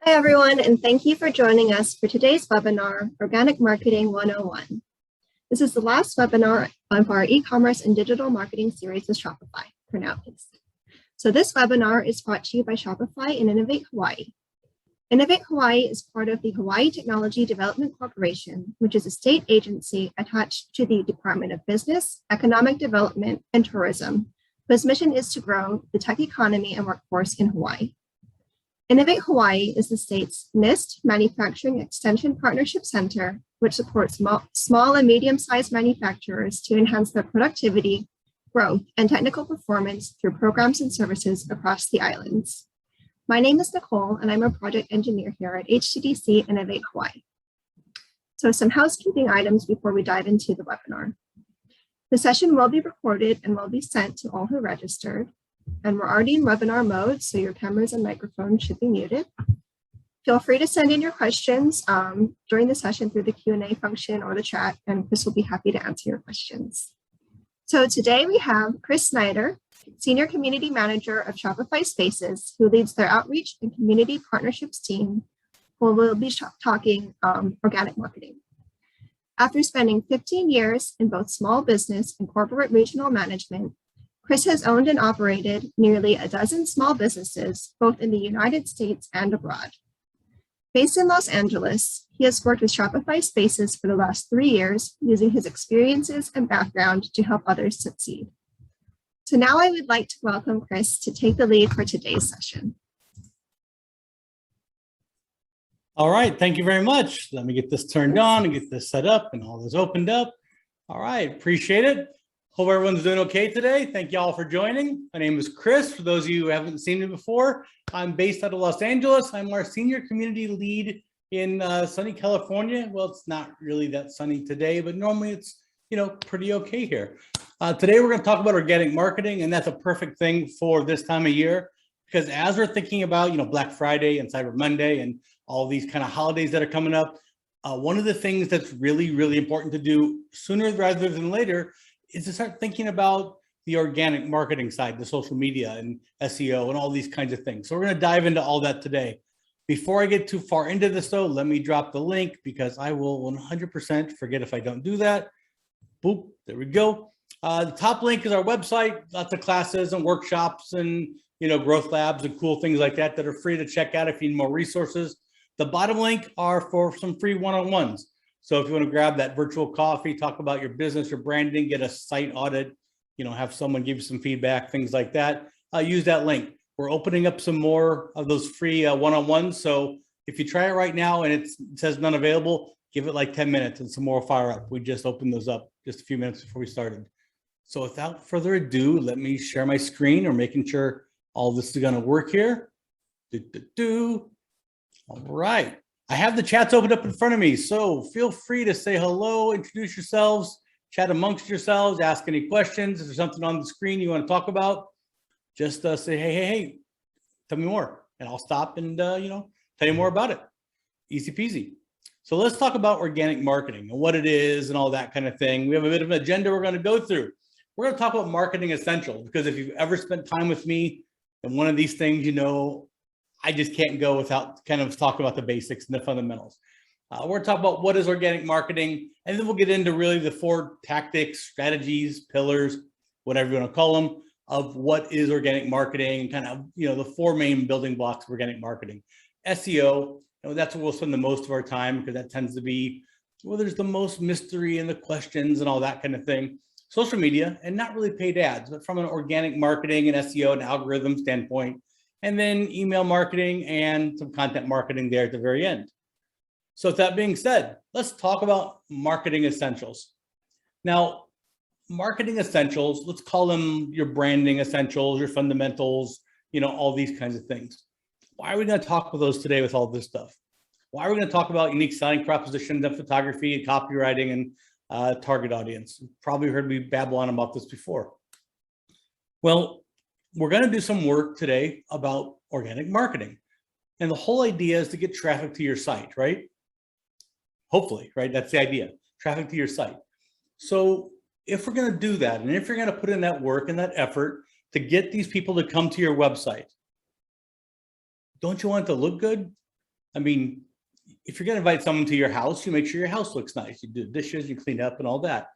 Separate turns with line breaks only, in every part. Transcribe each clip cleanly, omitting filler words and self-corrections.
Hi, everyone, and thank you for joining us for today's webinar, Organic Marketing 101. This is the last webinar of our e-commerce and digital marketing series with Shopify, for now at least. So this webinar is brought to you by Shopify and Innovate Hawaii. Innovate Hawaii is part of the Hawaii Technology Development Corporation, which is a state agency attached to the Department of Business, Economic Development, and Tourism, whose mission is to grow the tech economy and workforce in Hawaii. Innovate Hawaii is the state's NIST Manufacturing Extension Partnership Center, which supports small and medium-sized manufacturers to enhance their productivity, growth, and technical performance through programs and services across the islands. My name is Nicole, and I'm a project engineer here at HTDC Innovate Hawaii. So some housekeeping items before we dive into the webinar. The session will be recorded and will be sent to all who registered. And we're already in webinar mode, so your cameras and microphones should be muted. Feel free to send in your questions during the session through the Q&A function or the chat, and Chris will be happy to answer your questions. So today we have Chris Snyder, Senior Community Manager of Shopify Spaces, who leads their outreach and community partnerships team, who will be talking organic marketing. After spending 15 years in both small business and corporate regional management, Chris has owned and operated nearly a dozen small businesses, both in the United States and abroad. Based in Los Angeles, he has worked with Shopify Spaces for the last 3 years, using his experiences and background to help others succeed. So now I would like to welcome Chris to take the lead for today's session.
All right, thank you very much. Let me get this turned on and get this set up and all this opened up. All right, appreciate it. Hope everyone's doing okay today. Thank you all for joining. My name is Chris. For those of you who haven't seen me before, I'm based out of Los Angeles. I'm our senior community lead in sunny California. Well, it's not really that sunny today, but normally it's, pretty okay here. Today, we're going to talk about organic marketing, and that's a perfect thing for this time of year, because as we're thinking about, Black Friday and Cyber Monday and all these kind of holidays that are coming up, one of the things that's really, really important to do sooner rather than later is to start thinking about the organic marketing side, the social media and SEO and all these kinds of things. So we're going to dive into all that today. Before I get too far into this though, let me drop the link because I will 100% forget if I don't do that. Boop, there we go. The top link is our website, lots of classes and workshops and growth labs and cool things like that are free to check out if you need more resources. The bottom link are for some free one-on-ones. So if you want to grab that virtual coffee, talk about your business, your branding, get a site audit, have someone give you some feedback, things like that, use that link. We're opening up some more of those free one-on-ones. So if you try it right now and it says none available, give it like 10 minutes and some more will fire up. We just opened those up just a few minutes before we started. So without further ado, let me share my screen or making sure all this is going to work here. All right. I have the chats opened up in front of me, so feel free to say hello, introduce yourselves, chat amongst yourselves, ask any questions. If there's something on the screen you want to talk about, just say, hey, tell me more, and I'll stop and, tell you more about it. Easy peasy. So let's talk about organic marketing and what it is and all that kind of thing. We have a bit of an agenda we're going to go through. We're going to talk about marketing essentials, because if you've ever spent time with me and one of these things, I just can't go without kind of talking about the basics and the fundamentals. We're going to talk about what is organic marketing, and then we'll get into really the 4 tactics, strategies, pillars, whatever you want to call them, of what is organic marketing, kind of, the 4 main building blocks of organic marketing. SEO, that's where we'll spend the most of our time, because that tends to be where there's the most mystery and the questions and all that kind of thing. Social media, and not really paid ads, but from an organic marketing and SEO and algorithm standpoint. And then email marketing and some content marketing there at the very end. So with that being said, let's talk about marketing essentials. Now, marketing essentials, let's call them your branding essentials, your fundamentals, all these kinds of things. Why are we going to talk about those today with all this stuff? Why are we going to talk about unique selling propositions and photography and copywriting and target audience? You've probably heard me babble on about this before. Well, we're going to do some work today about organic marketing. And the whole idea is to get traffic to your site, right? Hopefully, right? That's the idea, traffic to your site. So if we're going to do that, and if you're going to put in that work and that effort to get these people to come to your website, don't you want it to look good? I mean, if you're going to invite someone to your house, you make sure your house looks nice. You do dishes, you clean up and all that.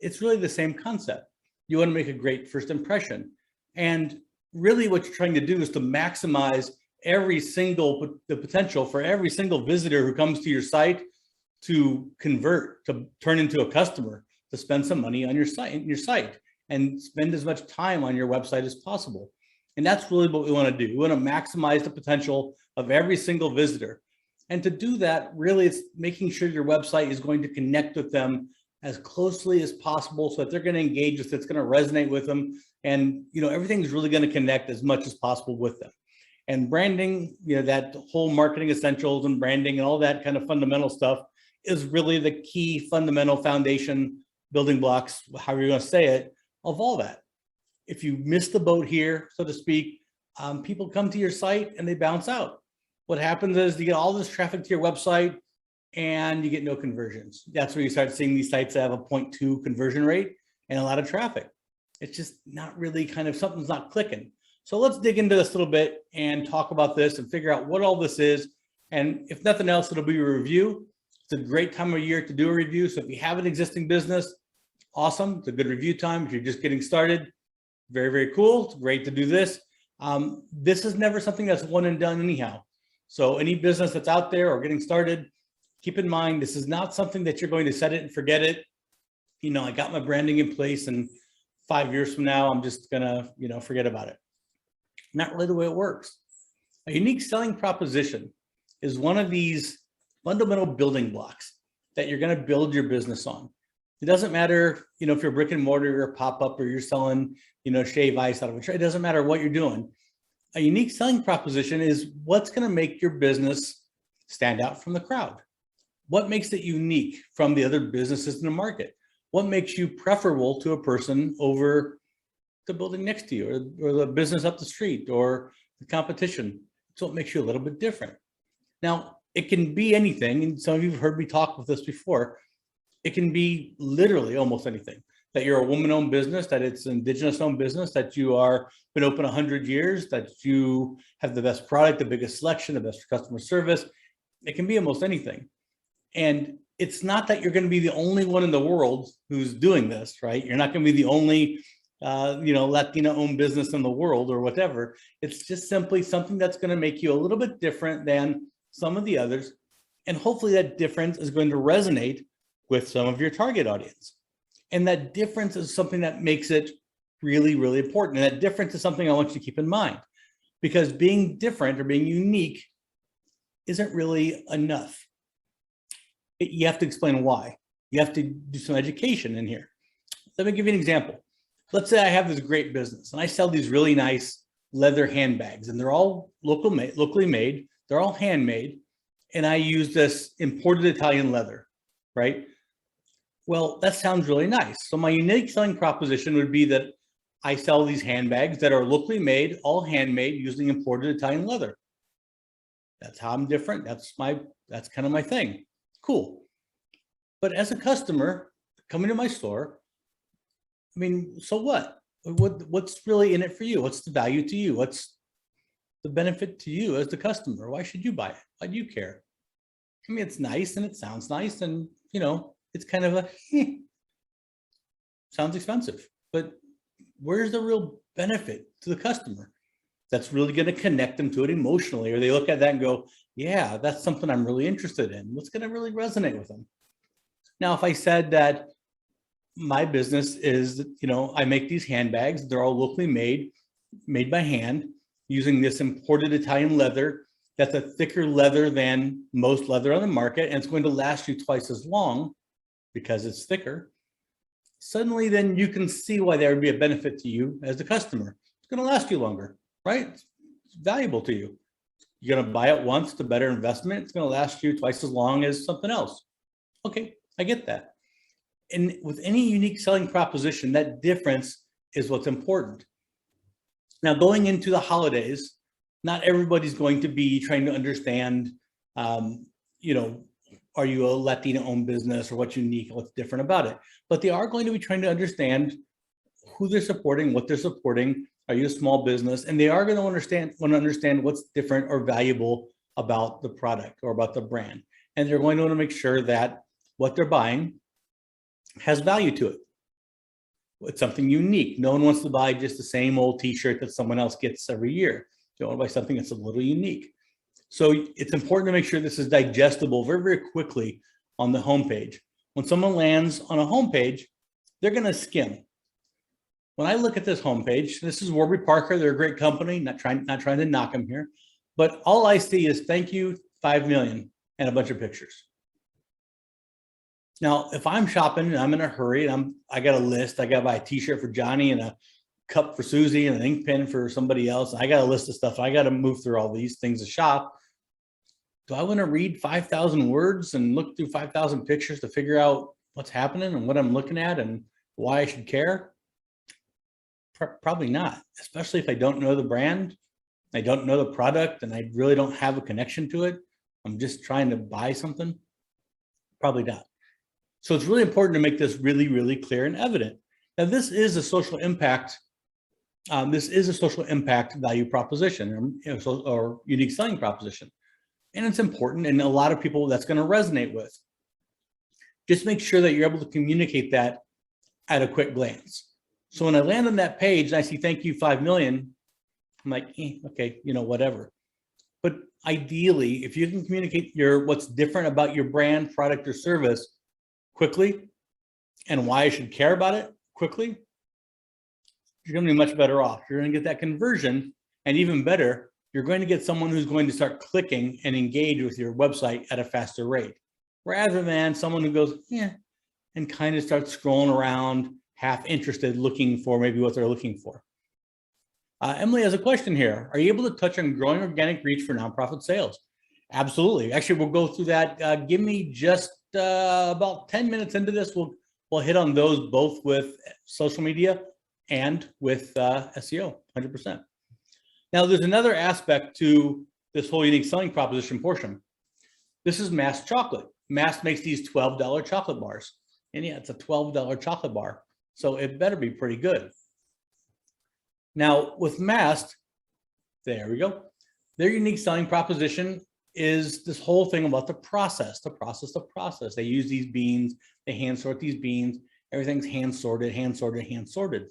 It's really the same concept. You want to make a great first impression. And really what you're trying to do is to maximize the potential for every single visitor who comes to your site to convert, to turn into a customer, to spend some money on your site and spend as much time on your website as possible. And that's really what we want to do. We want to maximize the potential of every single visitor. And to do that, really, it's making sure your website is going to connect with them as closely as possible so that they're going to engage with it, it's going to resonate with them. And, everything's really going to connect as much as possible with them. And branding, that whole marketing essentials and branding and all that kind of fundamental stuff is really the key fundamental foundation building blocks, however you're going to say it, of all that. If you miss the boat here, so to speak, people come to your site and they bounce out. What happens is you get all this traffic to your website and you get no conversions. That's where you start seeing these sites that have a 0.2 conversion rate and a lot of traffic. It's just not really something's not clicking. So let's dig into this a little bit and talk about this and figure out what all this is. And if nothing else, it'll be a review. It's a great time of year to do a review. So if you have an existing business, awesome. It's a good review time. If you're just getting started, very, very cool. It's great to do this. This is never something that's one and done anyhow. So any business that's out there or getting started, keep in mind, this is not something that you're going to set it and forget it. I got my branding in place and 5 years from now, I'm just gonna, forget about it. Not really the way it works. A unique selling proposition is one of these fundamental building blocks that you're going to build your business on. It doesn't matter, if you're brick and mortar or pop-up or you're selling, shave ice out of a tray. It doesn't matter what you're doing. A unique selling proposition is what's going to make your business stand out from the crowd. What makes it unique from the other businesses in the market? What makes you preferable to a person over the building next to you or the business up the street or the competition? It's what makes you a little bit different. Now, it can be anything, and some of you have heard me talk with this before. It can be literally almost anything. That you're a woman-owned business, that it's an indigenous-owned business, that you are been open 100 years, that you have the best product, the biggest selection, the best customer service. It can be almost anything. And it's not that you're going to be the only one in the world who's doing this, right? You're not going to be the only, Latina-owned business in the world or whatever. It's just simply something that's going to make you a little bit different than some of the others. And hopefully that difference is going to resonate with some of your target audience. And that difference is something that makes it really, really important. And that difference is something I want you to keep in mind, because being different or being unique isn't really enough. You have to explain why. You have to do some education in here. Let me give you an example. Let's say I have this great business and I sell these really nice leather handbags, and they're all locally made. They're all handmade. And I use this imported Italian leather, right? Well, that sounds really nice. So my unique selling proposition would be that I sell these handbags that are locally made, all handmade, using imported Italian leather. That's how I'm different. That's kind of my thing. Cool. But as a customer coming to my store, so what? What's really in it for you? What's the value to you? What's the benefit to you as the customer? Why should you buy it? Why do you care? It's nice and it sounds nice, and it's kind of sounds expensive, but where's the real benefit to the customer that's really going to connect them to it emotionally? Or they look at that and go, yeah, that's something I'm really interested in. What's going to really resonate with them? Now, if I said that my business is, I make these handbags, they're all locally made by hand, using this imported Italian leather that's a thicker leather than most leather on the market, and it's going to last you twice as long because it's thicker. Suddenly, then you can see why there would be a benefit to you as the customer. It's going to last you longer, right? It's valuable to you. You're going to buy it once, it's a better investment. It's going to last you twice as long as something else. Okay, I get that. And with any unique selling proposition, that difference is what's important. Now, going into the holidays, not everybody's going to be trying to understand, are you a Latina-owned business, or what's unique, what's different about it? But they are going to be trying to understand who they're supporting, what they're supporting. Are you a small business? And they are going to want to understand what's different or valuable about the product or about the brand. And they're going to want to make sure that what they're buying has value to it. It's something unique. No one wants to buy just the same old t-shirt that someone else gets every year. They want to buy something that's a little unique. So it's important to make sure this is digestible very, very quickly on the homepage. When someone lands on a homepage, they're going to skim. When I look at this homepage, this is Warby Parker. They're a great company. Not trying to knock them here, but all I see is thank you, 5 million, and a bunch of pictures. Now, if I'm shopping and I'm in a hurry and I got a list, I got to buy a t-shirt for Johnny and a cup for Susie and an ink pen for somebody else. I got a list of stuff. I got to move through all these things to shop. Do I want to read 5,000 words and look through 5,000 pictures to figure out what's happening and what I'm looking at and why I should care? Probably not, especially if I don't know the brand, I don't know the product, and I really don't have a connection to it. I'm just trying to buy something. Probably not. So it's really important to make this really, really clear and evident. Now, this is a social impact. This is a social impact value proposition or unique selling proposition. And it's important, and a lot of people that's going to resonate with. Just make sure that you're able to communicate that at a quick glance. So when I land on that page and I see thank you 5 million, I'm like, okay, whatever. But ideally, if you can communicate what's different about your brand, product, or service quickly, and why I should care about it quickly, you're going to be much better off. You're going to get that conversion, and even better, you're going to get someone who's going to start clicking and engage with your website at a faster rate, rather than someone who goes, and kind of starts scrolling around, half interested, looking for maybe what they're looking for. Emily has a question here. Are you able to touch on growing organic reach for nonprofit sales? Absolutely. Actually, we'll go through that. Give me just about 10 minutes into this. We'll hit on those both with social media and with SEO, 100%. Now, there's another aspect to this whole unique selling proposition portion. This is Mast chocolate. Mast makes these $12 chocolate bars. And yeah, it's a $12 chocolate bar. So it better be pretty good. Now, with Mast, there we go. Their unique selling proposition is this whole thing about the process. They use these beans, they hand sort these beans, everything's hand sorted.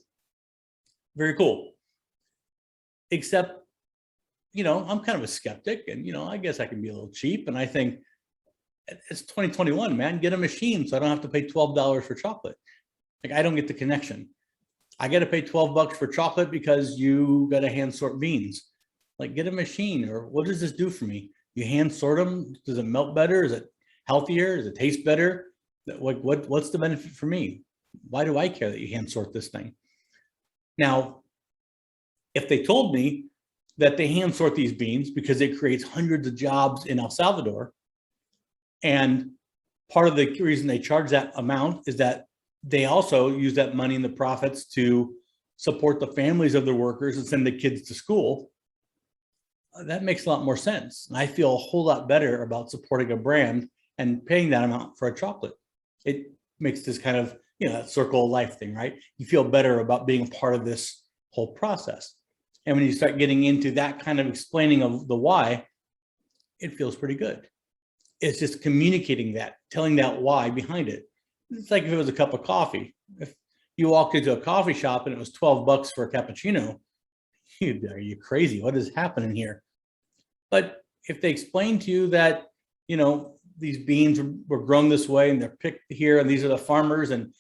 Very cool. Except, I'm kind of a skeptic, and, I guess I can be a little cheap, and I think it's 2021, man, get a machine so I don't have to pay $12 for chocolate. Like, I don't get the connection. I got to pay $12 for chocolate because you got to hand sort beans. Like, get a machine, or what does this do for me? You hand sort them. Does it melt better? Is it healthier? Does it taste better? What's the benefit for me? Why do I care that you hand sort this thing? Now, if they told me that they hand sort these beans because it creates hundreds of jobs in El Salvador, and part of the reason they charge that amount is that they also use that money and the profits to support the families of their workers and send the kids to school, that makes a lot more sense. And I feel a whole lot better about supporting a brand and paying that amount for a chocolate. It makes this kind of, that circle of life thing, right? You feel better about being a part of this whole process. And when you start getting into that kind of explaining of the why, it feels pretty good. It's just communicating that, telling that why behind it. It's like if it was a cup of coffee. If you walked into a coffee shop and it was $12 for a cappuccino, are you crazy? What is happening here? But if they explain to you that, these beans were grown this way and they're picked here and these are the farmers, and,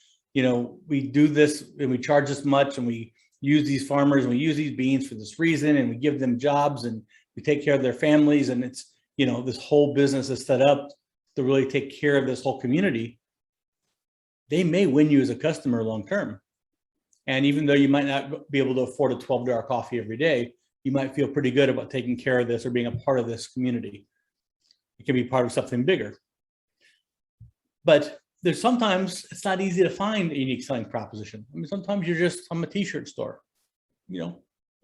we do this and we charge this much and we use these farmers and we use these beans for this reason and we give them jobs and we take care of their families, and it's, this whole business is set up to really take care of this whole community, they may win you as a customer long-term. And even though you might not be able to afford a $12 coffee every day, you might feel pretty good about taking care of this or being a part of this community. It can be part of something bigger. But there's sometimes it's not easy to find a unique selling proposition. I mean, sometimes I'm a t-shirt store.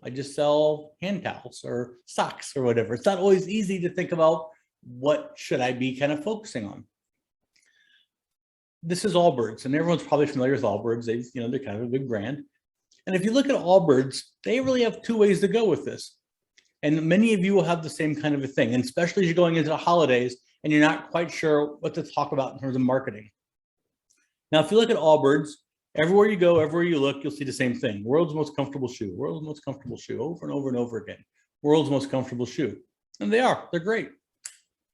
I just sell hand towels or socks or whatever. It's not always easy to think about what should I be kind of focusing on. This is Allbirds, and everyone's probably familiar with Allbirds. They're kind of a big brand. And if you look at Allbirds, they really have two ways to go with this. And many of you will have the same kind of a thing, and especially as you're going into the holidays and you're not quite sure what to talk about in terms of marketing. Now, if you look at Allbirds, everywhere you go, everywhere you look, you'll see the same thing. World's most comfortable shoe, world's most comfortable shoe, over and over and over again. World's most comfortable shoe. And they're great.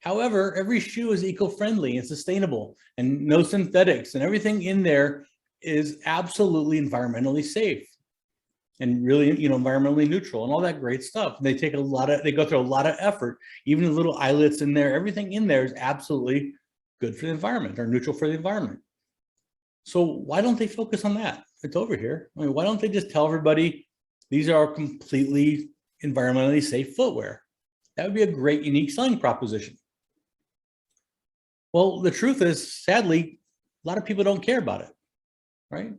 However, every shoe is eco-friendly and sustainable and no synthetics, and everything in there is absolutely environmentally safe and really, environmentally neutral and all that great stuff. They go through a lot of effort, even the little eyelets in there, everything in there is absolutely good for the environment or neutral for the environment. So why don't they focus on that? It's over here. I mean, why don't they just tell everybody these are completely environmentally safe footwear? That would be a great, unique selling proposition. Well, the truth is, sadly, a lot of people don't care about it, right?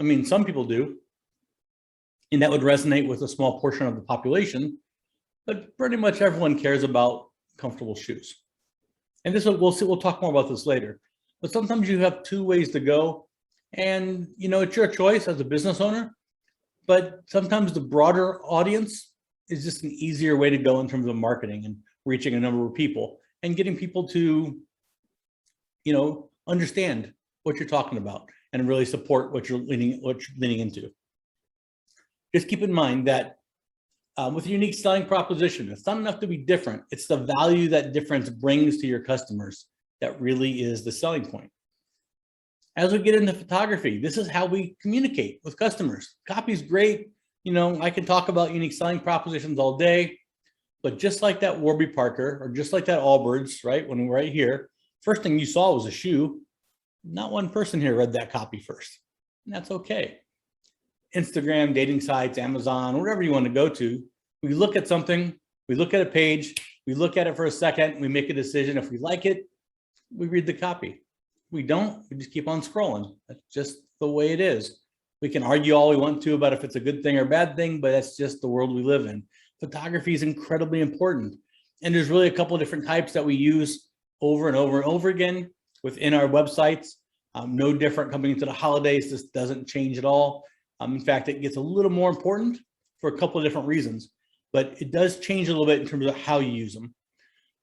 I mean, some people do, and that would resonate with a small portion of the population, but pretty much everyone cares about comfortable shoes. And we'll talk more about this later. But sometimes you have two ways to go, and it's your choice as a business owner. But sometimes the broader audience is just an easier way to go in terms of marketing and reaching a number of people and getting people to, understand what you're talking about and really support what you're leaning into. Just keep in mind that with a unique selling proposition, it's not enough to be different. It's the value that difference brings to your customers that really is the selling point. As we get into photography, this is how we communicate with customers. Copy's great. I can talk about unique selling propositions all day, but just like that Warby Parker or just like that Allbirds, right? When we're right here, first thing you saw was a shoe. Not one person here read that copy first, and that's okay. Instagram, dating sites, Amazon, wherever you want to go to, we look at something, we look at a page, we look at it for a second, we make a decision. If we like it, we read the copy. We don't, we just keep on scrolling. That's just the way it is. We can argue all we want to about if it's a good thing or bad thing, but that's just the world we live in. Photography is incredibly important. And there's really a couple of different types that we use over and over and over again within our websites. No different coming into the holidays. This doesn't change at all. In fact, it gets a little more important for a couple of different reasons, but it does change a little bit in terms of how you use them.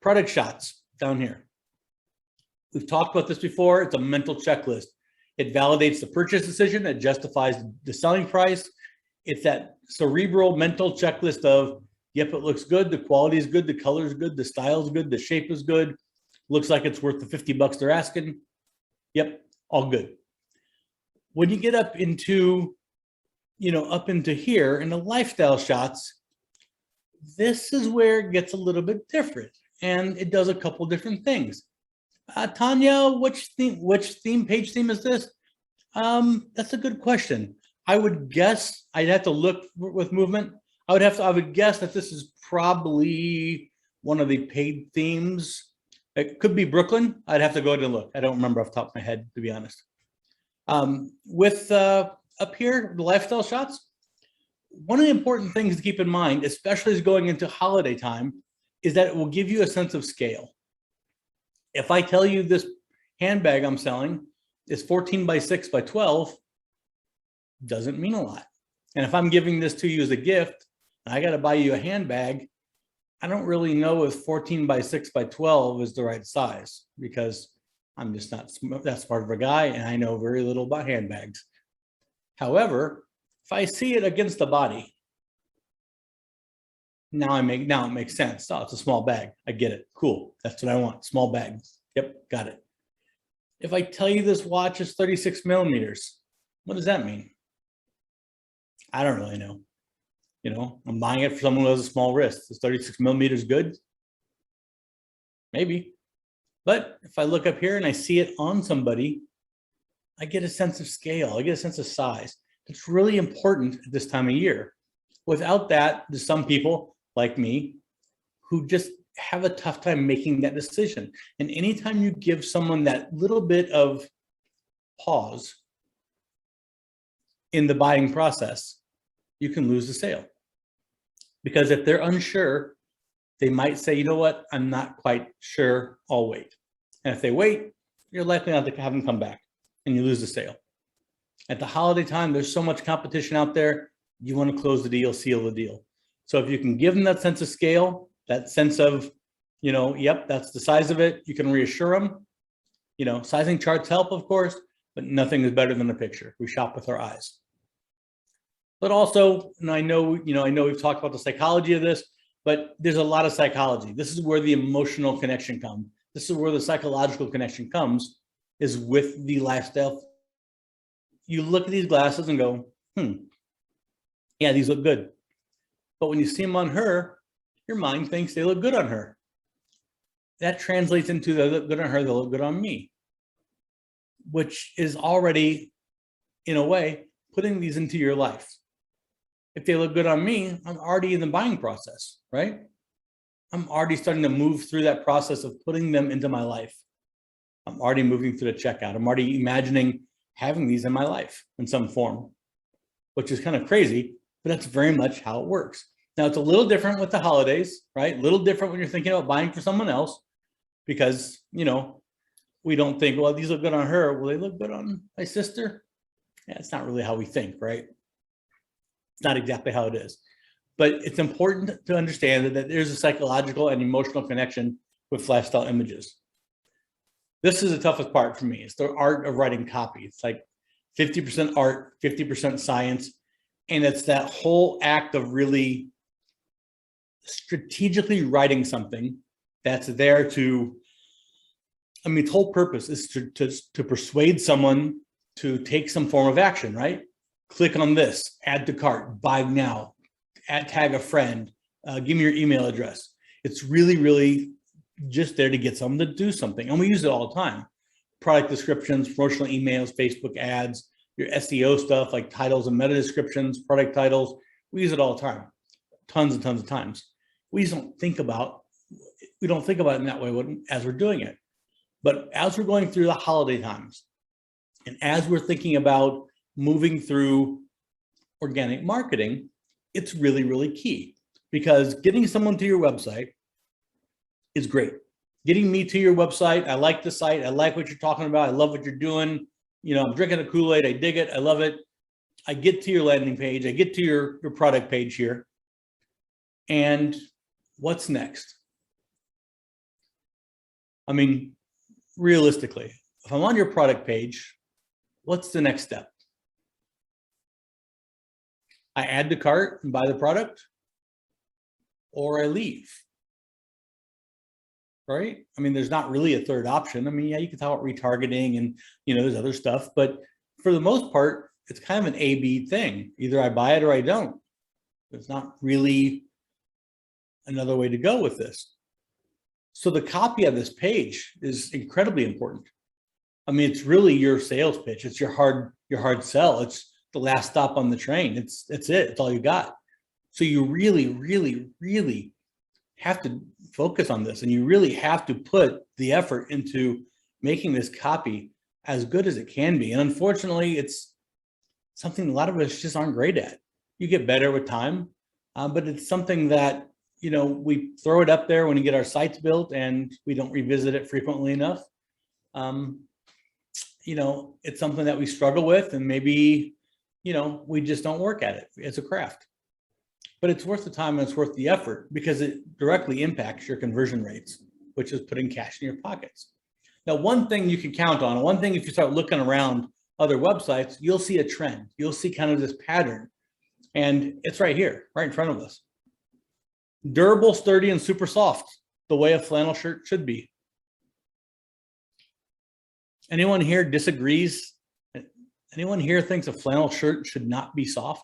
Product shots down here. We've talked about this before. It's a mental checklist. It validates the purchase decision. It justifies the selling price. It's that cerebral mental checklist of, yep, it looks good. The quality is good. The color is good. The style is good. The shape is good. Looks like it's worth the $50 they're asking. Yep, all good. When you get up into, up into here in the lifestyle shots, this is where it gets a little bit different, and it does a couple different things. Tanya, which page theme is this? That's a good question. I would guess, I'd have to look with movement. I would guess that this is probably one of the paid themes. It could be Brooklyn. I'd have to go ahead and look. I don't remember off the top of my head, to be honest. Up here, the lifestyle shots, one of the important things to keep in mind, especially as going into holiday time, is that it will give you a sense of scale. If I tell you this handbag I'm selling is 14 by 6 by 12, doesn't mean a lot. And if I'm giving this to you as a gift, and I got to buy you a handbag, I don't really know if 14 by 6 by 12 is the right size, because I'm just not that smart of a guy, and I know very little about handbags. However, if I see it against the body, now it makes sense. Oh, it's a small bag. I get it. Cool. That's what I want. Small bag. Yep, got it. If I tell you this watch is 36 millimeters, what does that mean? I don't really know. I'm buying it for someone who has a small wrist. Is 36 millimeters good? Maybe. But if I look up here and I see it on somebody, I get a sense of scale. I get a sense of size. It's really important at this time of year. Without that, there's some people like me who just have a tough time making that decision. And anytime you give someone that little bit of pause in the buying process, you can lose the sale. Because if they're unsure, they might say, you know what, I'm not quite sure, I'll wait. And if they wait, you're likely not to have them come back, and you lose the sale. At the holiday time, there's so much competition out there. You want to close the deal, seal the deal. So if you can give them that sense of scale, that sense of, yep, that's the size of it, you can reassure them. Sizing charts help, of course, but nothing is better than a picture. We shop with our eyes. But also, and I know we've talked about the psychology of this, but there's a lot of psychology. This is where the emotional connection comes. This is where the psychological connection comes, is with the lifestyle. You look at these glasses and go, yeah, these look good. But when you see them on her, your mind thinks they look good on her. That translates into they look good on her, they look good on me, which is already, in a way, putting these into your life. If they look good on me, I'm already in the buying process, right? I'm already starting to move through that process of putting them into my life. I'm already moving through the checkout. I'm already imagining having these in my life in some form, which is kind of crazy, but that's very much how it works. Now, it's a little different with the holidays, right? A little different when you're thinking about buying for someone else, because, we don't think, well, these look good on her. Will they look good on my sister? Yeah, it's not really how we think, right? It's not exactly how it is. But it's important to understand that there's a psychological and emotional connection with lifestyle images. This is the toughest part for me. It's the art of writing copy. It's like 50% art, 50% science. And it's that whole act of really strategically writing something that's there to, its whole purpose is to persuade someone to take some form of action, right? Click on this, add to cart, buy now, tag a friend, give me your email address. It's really, really just there to get someone to do something. And we use it all the time. Product descriptions, promotional emails, Facebook ads, your SEO stuff like titles and meta descriptions, product titles. We use it all the time, tons and tons of times. We just don't think about it in that way as we're doing it. But as we're going through the holiday times, and as we're thinking about moving through organic marketing, it's really, really key, because getting someone to your website is great. Getting me to your website, I like the site, I like what you're talking about, I love what you're doing. I'm drinking a Kool-Aid, I dig it, I love it. I get to your landing page, I get to your product page here. And what's next? Realistically, if I'm on your product page, what's the next step? I add to cart and buy the product, or I leave, right? There's not really a third option. Yeah, you can talk about retargeting and, there's other stuff, but for the most part, it's kind of an A/B thing. Either I buy it or I don't. There's not really another way to go with this. So the copy of this page is incredibly important. It's really your sales pitch. It's your hard sell. It's the last stop on the train. It's it. It's all you got. So you really, really, really have to focus on this, and you really have to put the effort into making this copy as good as it can be. And unfortunately, it's something a lot of us just aren't great at. You get better with time, but it's something that, we throw it up there when we get our sites built and we don't revisit it frequently enough. It's something that we struggle with, and maybe, we just don't work at it. It's a craft, but it's worth the time and it's worth the effort, because it directly impacts your conversion rates, which is putting cash in your pockets. Now, one thing you can count on, one thing, if you start looking around other websites, you'll see a trend. You'll see kind of this pattern, and it's right here, right in front of us. Durable, sturdy, and super soft, the way a flannel shirt should be. Anyone here disagrees? Anyone here thinks a flannel shirt should not be soft?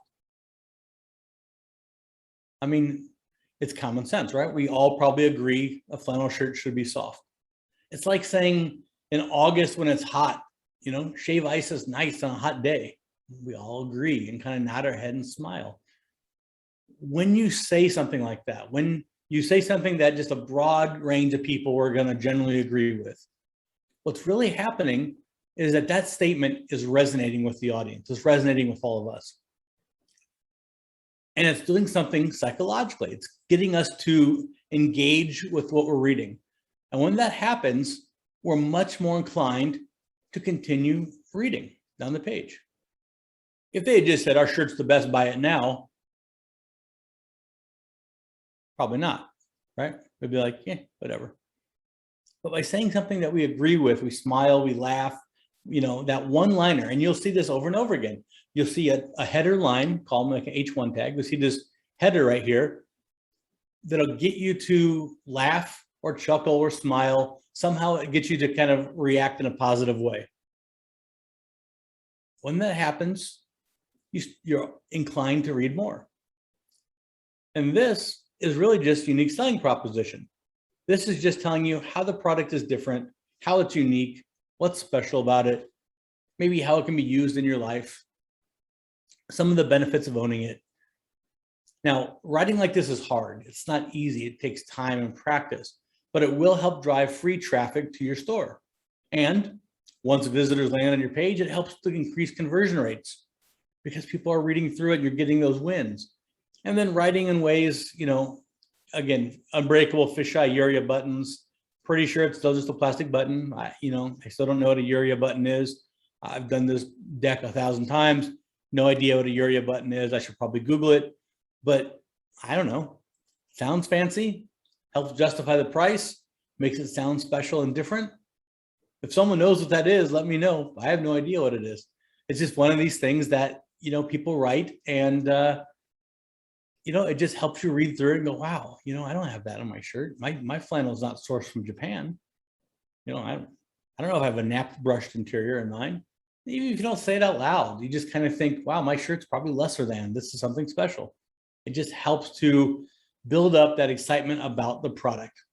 It's common sense, right? We all probably agree a flannel shirt should be soft. It's like saying in August when it's hot, shave ice is nice on a hot day. We all agree and kind of nod our head and smile. When you say something like that, when you say something that just a broad range of people are going to generally agree with, what's really happening is that statement is resonating with the audience. It's resonating with all of us. And it's doing something psychologically. It's getting us to engage with what we're reading. And when that happens, we're much more inclined to continue reading down the page. If they had just said, our shirt's the best, buy it now, Probably not, right? We'd be like, yeah, whatever. But by saying something that we agree with, we smile, we laugh, that one liner, and you'll see this over and over again. You'll see a header line, call them like an H1 tag. You'll see this header right here that'll get you to laugh or chuckle or smile. Somehow it gets you to kind of react in a positive way. When that happens, you're inclined to read more. And this is really just unique selling proposition. This is just telling you how the product is different, how it's unique, what's special about it, maybe how it can be used in your life, some of the benefits of owning it. Now, writing like this is hard. It's not easy. It takes time and practice, but it will help drive free traffic to your store. And once visitors land on your page, it helps to increase conversion rates because people are reading through it and you're getting those wins. And then writing in ways, again, unbreakable fisheye Urea buttons. Pretty sure it's still just a plastic button. I still don't know what a Urea button is. I've done this deck 1,000 times. No idea what a Urea button is. I should probably Google it, but I don't know. Sounds fancy, helps justify the price, makes it sound special and different. If someone knows what that is, let me know. I have no idea what it is. It's just one of these things that, people write and, it just helps you read through it and go, wow, I don't have that on my shirt. My flannel is not sourced from Japan. I don't know if I have a napped brushed interior in mine. Even if you don't say it out loud, you just kind of think, wow, my shirt's probably lesser than, this is something special. It just helps to build up that excitement about the product.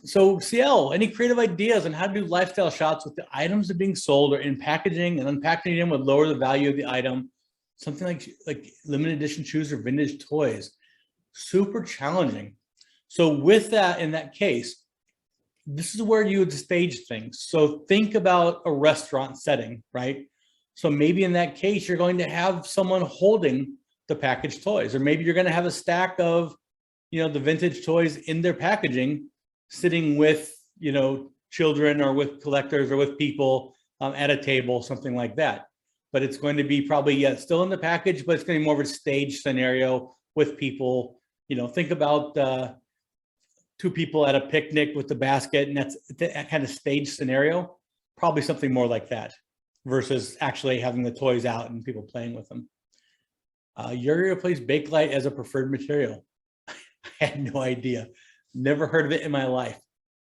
So CL, any creative ideas on how to do lifestyle shots with the items that are being sold or in packaging and unpackaging them would lower the value of the item? Something like limited edition shoes or vintage toys. Super challenging. So with that, in that case, this is where you would stage things. So think about a restaurant setting, right? So maybe in that case, you're going to have someone holding the packaged toys, or maybe you're going to have a stack of, the vintage toys in their packaging, sitting with, children or with collectors or with people at a table, something like that. But it's going to be probably still in the package, but it's going to be more of a stage scenario with people. Think about 2 people at a picnic with the basket, and that's that kind of stage scenario. Probably something more like that versus actually having the toys out and people playing with them. Urea replaced Bakelite as a preferred material. I had no idea. Never heard of it in my life.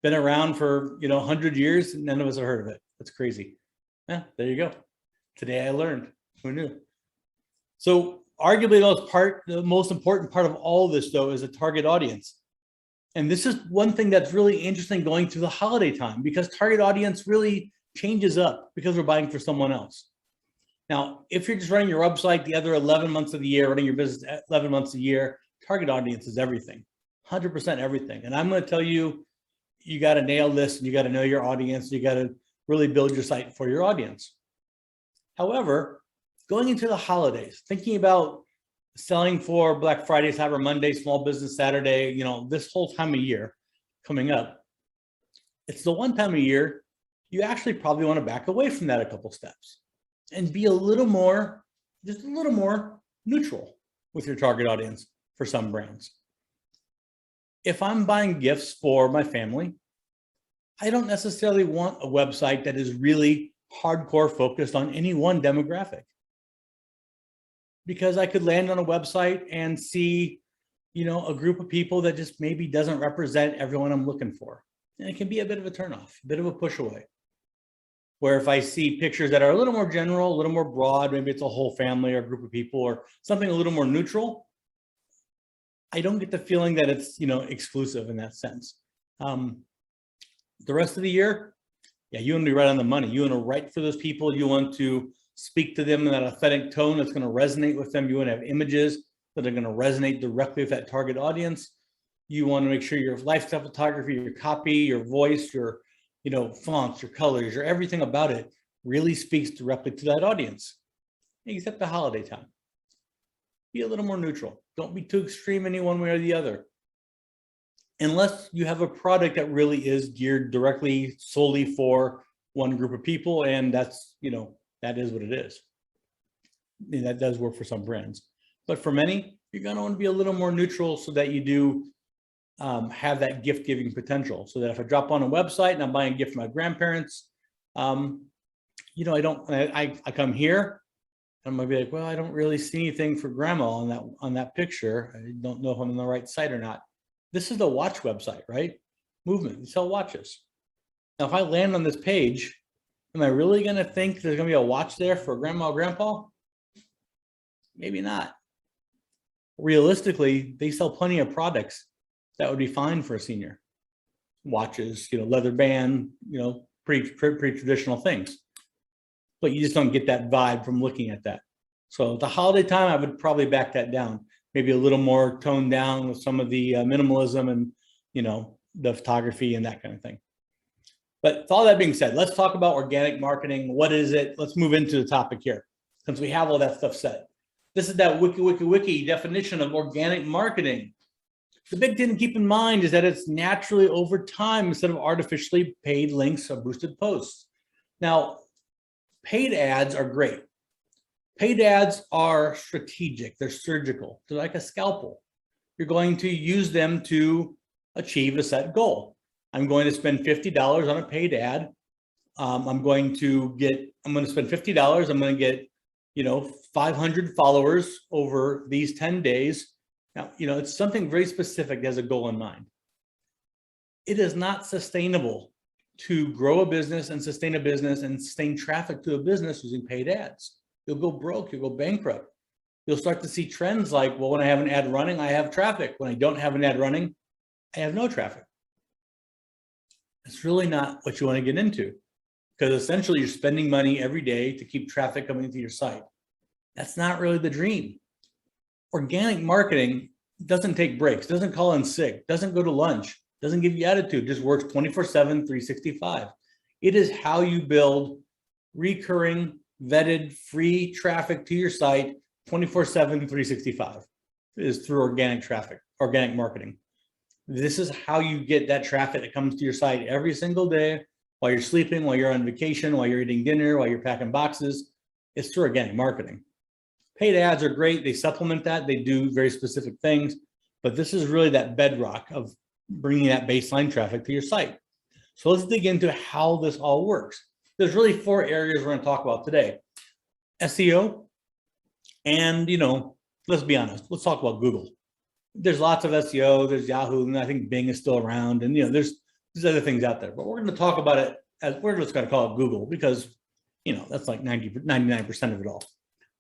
Been around for 100 years, and none of us have heard of it. That's crazy. Yeah, there you go. Today I learned. Who knew? So arguably the most important part of all of this, though, is a target audience. And this is one thing that's really interesting going through the holiday time, because target audience really changes up because we're buying for someone else. Now, if you're just running your website the other 11 months of the year, running your business 11 months a year, target audience is everything, 100% everything. And I'm going to tell you, you got to nail this, and you got to know your audience. You got to really build your site for your audience. However, going into the holidays, thinking about selling for Black Friday, Cyber Monday, Small Business Saturday, this whole time of year coming up, it's the one time of year you actually probably want to back away from that a couple steps and be just a little more neutral with your target audience for some brands. If I'm buying gifts for my family, I don't necessarily want a website that is really hardcore focused on any one demographic, because I could land on a website and see, a group of people that just maybe doesn't represent everyone I'm looking for. And it can be a bit of a turnoff, a bit of a push away. Where if I see pictures that are a little more general, a little more broad, maybe it's a whole family or a group of people or something a little more neutral, I don't get the feeling that it's, exclusive in that sense. The rest of the year, you want to be right on the money. You want to write for those people. You want to speak to them in that authentic tone that's going to resonate with them. You want to have images that are going to resonate directly with that target audience. You want to make sure your lifestyle photography, your copy, your voice, your fonts, your colors, your everything about it really speaks directly to that audience, except the holiday time. Be a little more neutral. Don't be too extreme any one way or the other. Unless you have a product that really is geared directly solely for one group of people, and that's, that is what it is. And that does work for some brands. But for many, you're going to want to be a little more neutral so that you do have that gift giving potential. So that if I drop on a website and I'm buying a gift for my grandparents, I come here and I'm gonna be like, well, I don't really see anything for grandma on that picture. I don't know if I'm on the right site or not. This is the watch website, right? Movement, you sell watches. Now, if I land on this page, am I really going to think there's going to be a watch there for grandma or grandpa? Maybe not. Realistically, they sell plenty of products that would be fine for a senior. Watches, leather band, pretty traditional things. But you just don't get that vibe from looking at that. So the holiday time, I would probably back that down. Maybe a little more toned down with some of the minimalism and, the photography and that kind of thing. But with all that being said, let's talk about organic marketing. What is it? Let's move into the topic here, since we have all that stuff set. This is that wiki definition of organic marketing. The big thing to keep in mind is that it's naturally over time instead of artificially paid links or boosted posts. Now, paid ads are great. Paid ads are strategic. They're surgical. They're like a scalpel. You're going to use them to achieve a set goal. I'm going to spend $50 on a paid ad. I'm going to spend $50. I'm going to get, 500 followers over these 10 days. Now, it's something very specific that has a goal in mind. It is not sustainable to grow a business and sustain a business and sustain traffic to a business using paid ads. You'll go broke, you'll go bankrupt. You'll start to see trends like, well, when I have an ad running, I have traffic. When I don't have an ad running, I have no traffic. It's really not what you want to get into, because essentially you're spending money every day to keep traffic coming to your site. That's not really the dream. Organic marketing doesn't take breaks, doesn't call in sick, doesn't go to lunch, doesn't give you attitude, just works 24/7, 365. It is how you build recurring, vetted, free traffic to your site 24/7, 365. It is through organic traffic, organic marketing. This is how you get that traffic that comes to your site every single day while you're sleeping, while you're on vacation, while you're eating dinner, while you're packing boxes. It's through organic marketing. Paid ads are great. They supplement that. They do very specific things, but this is really that bedrock of bringing that baseline traffic to your site. So let's dig into how this all works. There's really 4 areas we're going to talk about today. SEO, and let's be honest, let's talk about Google. There's lots of SEO, there's Yahoo, and I think Bing is still around, and there's other things out there, but we're going to talk about it as we're just going to call it Google, because that's like 99% of it all.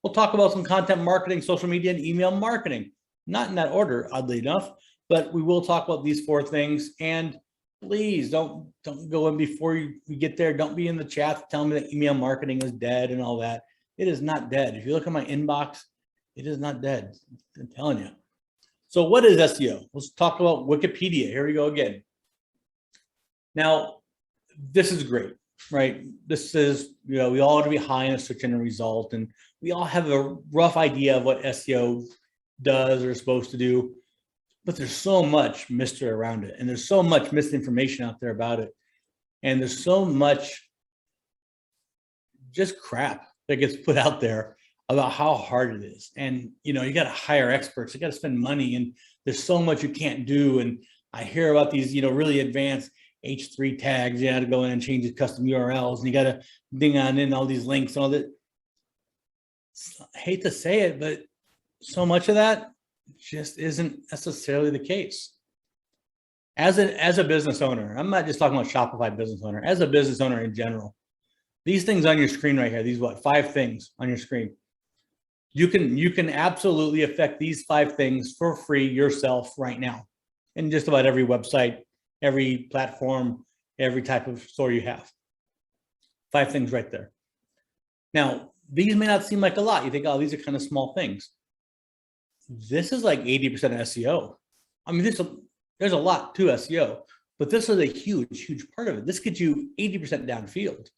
We'll talk about some content marketing, social media, and email marketing. Not in that order, oddly enough, but we will talk about these 4 things. And please don't go in before you get there. Don't be in the chat telling me that email marketing is dead and all that. It is not dead. If you look at my inbox, it is not dead. I'm telling you. So what is SEO? Let's talk about Wikipedia. Here we go again. Now, this is great, right? This is, we all want to be high in a search engine result, and we all have a rough idea of what SEO does or is supposed to do, but there's so much mystery around it, and there's so much misinformation out there about it, and there's so much just crap that gets put out there about how hard it is. And you got to hire experts, you got to spend money, and there's so much you can't do. And I hear about these really advanced H3 tags. You got to go in and change the custom URLs, and you got to ding on in all these links and all that. I hate to say it, but so much of that just isn't necessarily the case. As a business owner, I'm not just talking about Shopify business owner, as a business owner in general, these things on your screen right here, these 5 things on your screen, you can absolutely affect these 5 things for free yourself right now in just about every website, every platform, every type of store you have. 5 things right there. Now, these may not seem like a lot. You think, oh, these are kind of small things. This is like 80% of SEO. I mean, there's a lot to SEO, but this is a huge part of it. This gets you 80% downfield.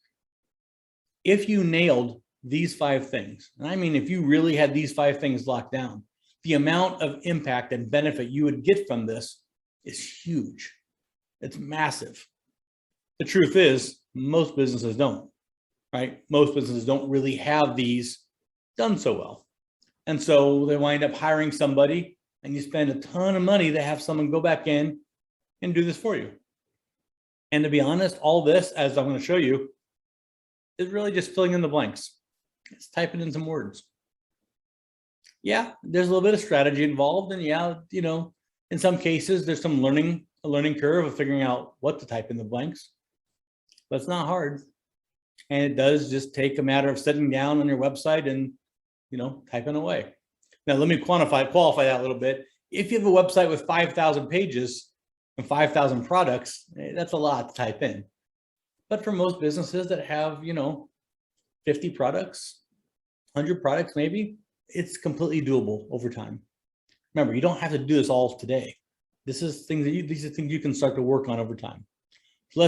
If you nailed these 5 things, and I mean, if you really had these 5 things locked down, the amount of impact and benefit you would get from this is huge. It's massive. The truth is, most businesses don't, right? Most businesses don't really have these done so well. And so they wind up hiring somebody, and you spend a ton of money to have someone go back in and do this for you. And to be honest, all this, as I'm going to show you, is really just filling in the blanks. It's typing in some words. Yeah, there's a little bit of strategy involved, and yeah, in some cases there's some a learning curve of figuring out what to type in the blanks, but it's not hard. And it does just take a matter of sitting down on your website and typing away. Now let me qualify that a little bit. If you have a website with 5,000 pages and 5,000 products, that's a lot to type in. But for most businesses that have 50 products, 100 products maybe, it's completely doable over time. Remember, you don't have to do this all today. These are things you can start to work on over time. So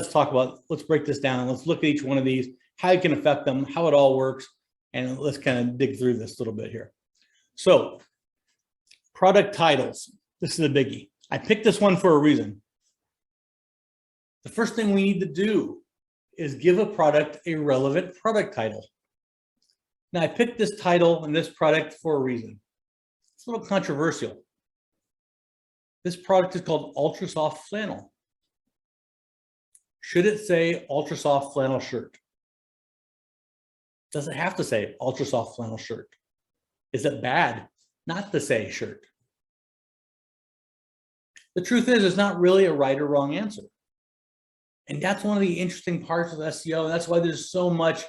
let's break this down. Let's look at each one of these, how you can affect them, how it all works, and let's kind of dig through this a little bit here. So product titles, this is a biggie. I picked this one for a reason. The first thing we need to do is give a product a relevant product title. Now I picked this title and this product for a reason. It's a little controversial. This product is called Ultra Soft Flannel. Should it say Ultra Soft Flannel Shirt? Does it have to say Ultra Soft Flannel Shirt? Is it bad not to say shirt? The truth is, it's not really a right or wrong answer. And that's one of the interesting parts of SEO. And that's why there's so much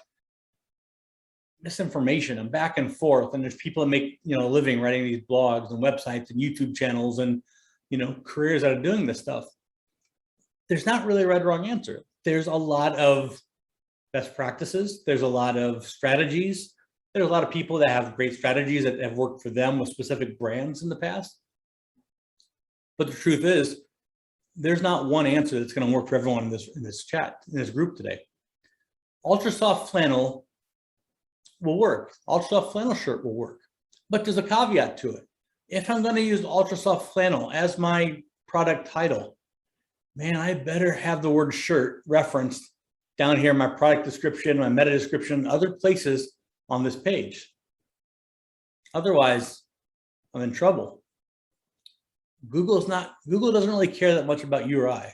misinformation and back and forth. And there's people that make a living writing these blogs and websites and YouTube channels and careers out of doing this stuff. There's not really a right or wrong answer. There's a lot of best practices. There's a lot of strategies. There's a lot of people that have great strategies that have worked for them with specific brands in the past. But the truth is, there's not one answer that's going to work for everyone in this chat, in this group today. Ultra soft flannel will work. Ultra soft flannel shirt will work. But there's a caveat to it. If I'm going to use ultra soft flannel as my product title, man, I better have the word shirt referenced down here in my product description, my meta description, other places on this page. Otherwise, I'm in trouble. Google doesn't really care that much about URI.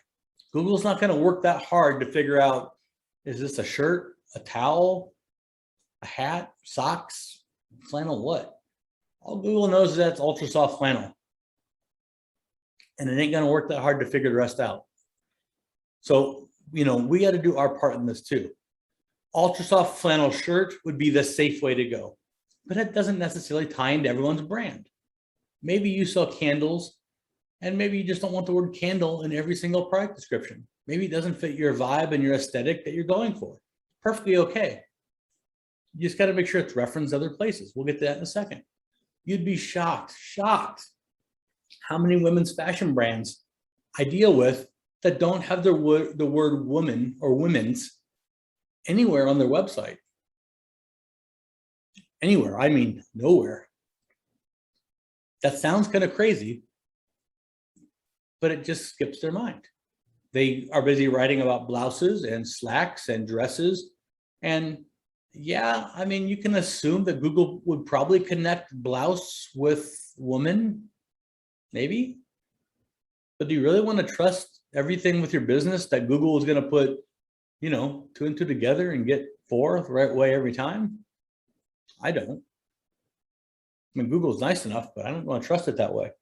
Google's not going to work that hard to figure out, is this a shirt, a towel, a hat, socks, flannel, what? All Google knows is that's ultra soft flannel. And it ain't going to work that hard to figure the rest out. So, we got to do our part in this too. Ultra soft flannel shirt would be the safe way to go, but that doesn't necessarily tie into everyone's brand. Maybe you sell candles, and maybe you just don't want the word candle in every single product description. Maybe it doesn't fit your vibe and your aesthetic that you're going for. Perfectly okay. You just got to make sure it's referenced other places. We'll get to that in a second. You'd be shocked how many women's fashion brands I deal with that don't have the word woman or women's anywhere on their website. Anywhere, I mean nowhere. That sounds kind of crazy, but it just skips their mind. They are busy writing about blouses and slacks and dresses. And yeah, I mean, you can assume that Google would probably connect blouse with woman, maybe. But do you really want to trust everything with your business that Google is going to put, 2 and 2 together and get 4 the right way every time? I don't. I mean, Google's nice enough, but I don't want to trust it that way.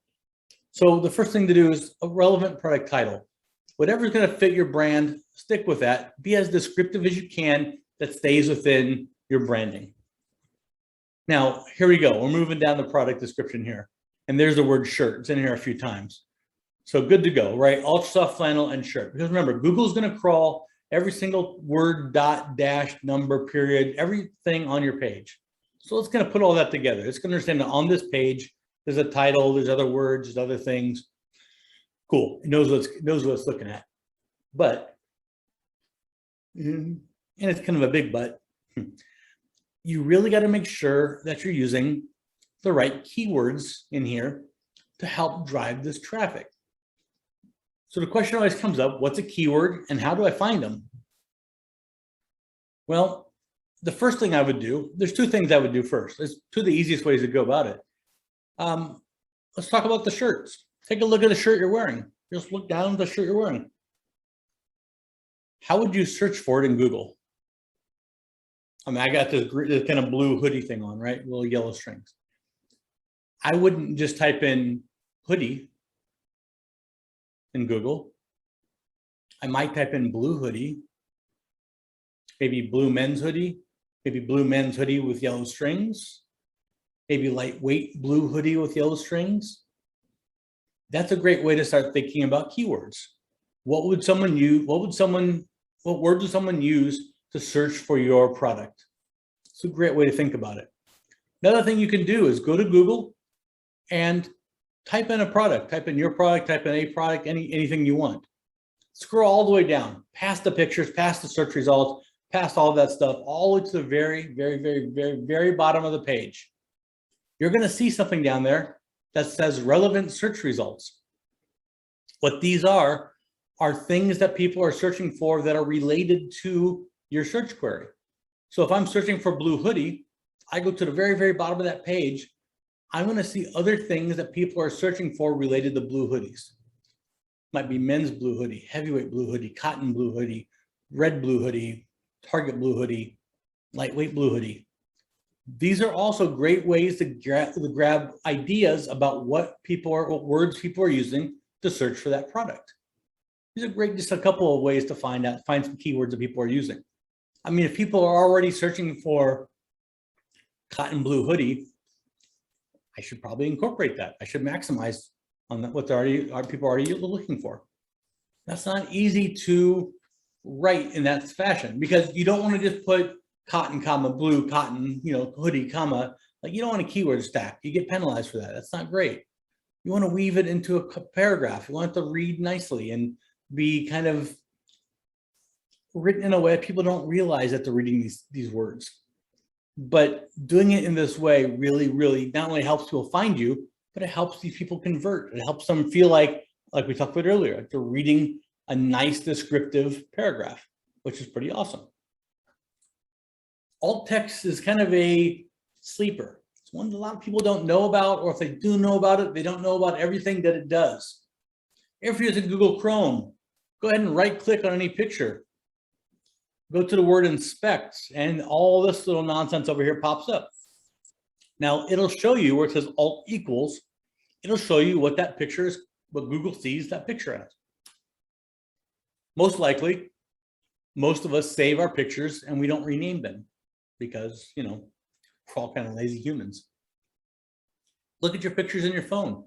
So the first thing to do is a relevant product title. Whatever's going to fit your brand, stick with that. Be as descriptive as you can that stays within your branding. Now, here we go. We're moving down the product description here. And there's the word shirt. It's in here a few times. So good to go, right? Ultra soft flannel and shirt. Because remember, Google's going to crawl every single word, dot, dash, number, period, everything on your page. So it's going to put all that together. It's going to understand that on this page, there's a title, there's other words, there's other things. Cool. It knows what it's looking at. But, and it's kind of a big but, you really got to make sure that you're using the right keywords in here to help drive this traffic. So the question always comes up, what's a keyword and how do I find them? Well, the first thing I would do, there's two things I would do first. There's two of the easiest ways to go about it. Let's talk about the shirts. Take a look at the shirt you're wearing. Just look down at the shirt you're wearing. How would you search for it in Google? I mean, I got this kind of blue hoodie thing on, right? Little yellow strings. I wouldn't just type in hoodie in Google. I might type in blue hoodie, maybe blue men's hoodie, maybe blue men's hoodie with yellow strings, maybe lightweight blue hoodie with yellow strings. That's a great way to start thinking about keywords. What would someone use? What word would someone use to search for your product? It's a great way to think about it. Another thing you can do is go to Google and type in a product, type in your product, type in a product, anything you want. Scroll all the way down, past the pictures, past the search results, past all that stuff, all the way to the very, very, very, very, very bottom of the page. You're going to see something down there that says relevant search results. What these are things that people are searching for that are related to your search query. So if I'm searching for blue hoodie, I go to the very, very bottom of that page. I'm going to see other things that people are searching for related to blue hoodies. Might be men's blue hoodie, heavyweight blue hoodie, cotton blue hoodie, red blue hoodie, Target blue hoodie, lightweight blue hoodie. These are also great ways to grab ideas about what words people are using to search for that product. These are great, just a couple of ways to find some keywords that people are using. I mean, if people are already searching for cotton blue hoodie, I should probably incorporate that. I should maximize on what people are already looking for. That's not easy to write in that fashion because you don't want to just put cotton, comma, blue, cotton, hoodie, comma, like you don't want a keyword stack. You get penalized for that. That's not great. You want to weave it into a paragraph. You want it to read nicely and be kind of written in a way that people don't realize that they're reading these words. But doing it in this way really, really not only helps people find you, but it helps these people convert. It helps them feel like we talked about earlier, like they're reading a nice descriptive paragraph, which is pretty awesome. Alt text is kind of a sleeper. It's one that a lot of people don't know about, or if they do know about it, they don't know about everything that it does. If you're using Google Chrome, go ahead and right click on any picture. Go to the word inspect, and all this little nonsense over here pops up. Now it'll show you where it says alt equals, it'll show you what that picture is, what Google sees that picture as. Most likely, most of us save our pictures and we don't rename them because, we're all kind of lazy humans. Look at your pictures in your phone.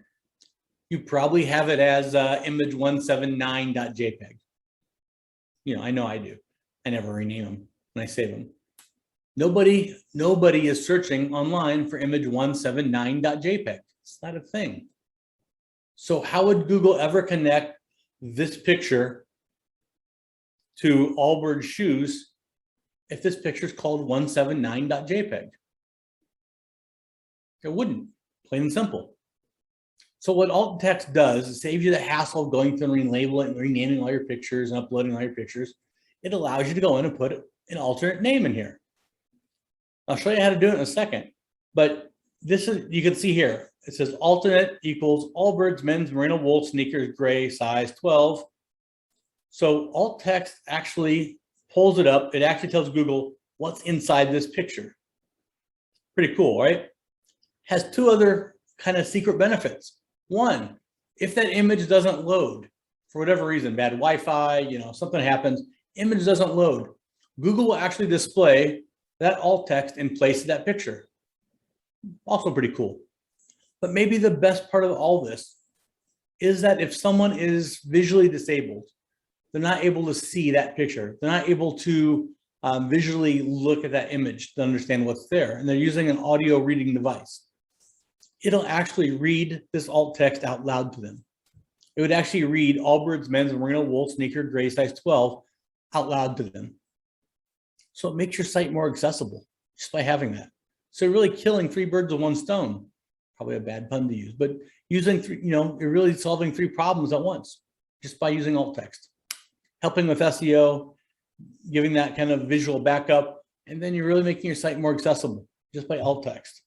You probably have it as image179.jpg. I know I do. I never rename them when I save them. Nobody is searching online for image179.jpg. It's not a thing. So how would Google ever connect this picture to Allbirds shoes if this picture is called 179.jpg? It wouldn't, plain and simple. So what alt text does is save you the hassle of going through and relabeling and renaming all your pictures and uploading all your pictures. It allows you to go in and put an alternate name in here. I'll show you how to do it in a second, but you can see here, it says alternate equals Allbirds men's merino wool sneakers, gray, size 12. So alt text actually pulls it up. It actually tells Google what's inside this picture. Pretty cool, right? Has two other kind of secret benefits. One, if that image doesn't load for whatever reason, bad Wi-Fi, something happens, image doesn't load, Google will actually display that alt text in place of that picture. Also pretty cool. But maybe the best part of all this is that if someone is visually disabled, they're not able to see that picture. They're not able to visually look at that image to understand what's there. And they're using an audio reading device. It'll actually read this alt text out loud to them. It would actually read Allbirds men's merino wool sneaker, gray, size 12 out loud to them. So it makes your site more accessible just by having that. So you're really killing three birds with one stone. Probably a bad pun to use, but using you're really solving three problems at once just by using alt text. Helping with SEO, giving that kind of visual backup, And then you're really making your site more accessible just by alt text.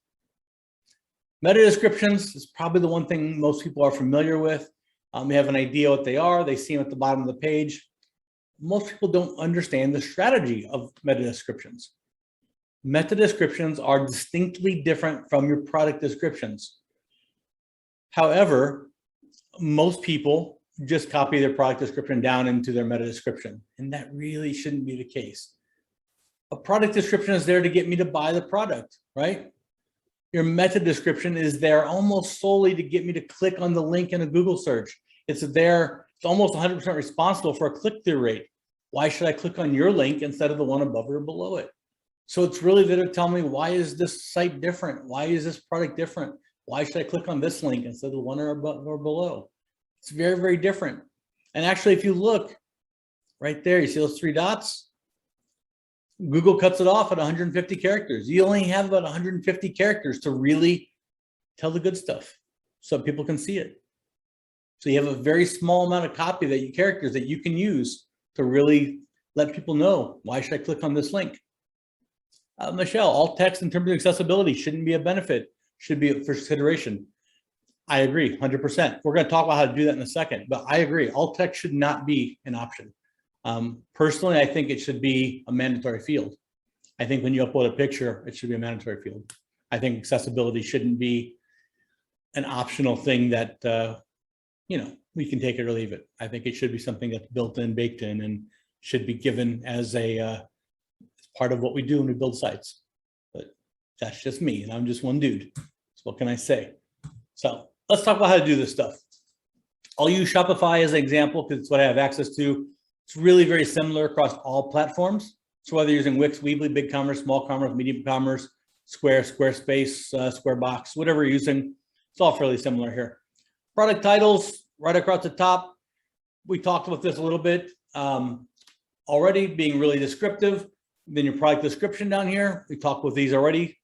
Meta descriptions is probably the one thing most people are familiar with. They have an idea what they are. They see them at the bottom of the page. Most people don't understand the strategy of meta descriptions. Meta descriptions are distinctly different from your product descriptions. However, most people just copy their product description down into their meta description, and that really shouldn't be the case. A product description is there to get me to buy the product, right? Your meta description is there almost solely to get me to click on the link in a Google search. It's there, it's almost 100% responsible for a click-through rate. Why should I click on your link instead of the one above or below it? So it's really there to tell me, why is this site different? Why is this product different? Why should I click on this link instead of the one or above or below? It's very, very different. And actually, if you look right there, you see those three dots? Google cuts it off at 150 characters. You only have about 150 characters to really tell the good stuff so people can see it. So you have a very small amount of characters that you can use to really let people know, why should I click on this link? Michelle, alt text in terms of accessibility shouldn't be a benefit, should be for consideration. I agree, 100%. We're going to talk about how to do that in a second, but I agree, alt text should not be an option. Personally, I think it should be a mandatory field. I think when you upload a picture, it should be a mandatory field. I think accessibility shouldn't be an optional thing that, we can take it or leave it. I think it should be something that's built in, baked in, and should be given as a part of what we do when we build sites. But that's just me, and I'm just one dude. So what can I say? So let's talk about how to do this stuff. I'll use Shopify as an example because it's what I have access to. It's really very similar across all platforms. So whether you're using Wix, Weebly, BigCommerce, Small Commerce, Medium Commerce, Square, Squarespace, Squarebox, whatever you're using, it's all fairly similar here. Product titles, right across the top. We talked about this a little bit already, being really descriptive. Then your product description down here, we talked with these already.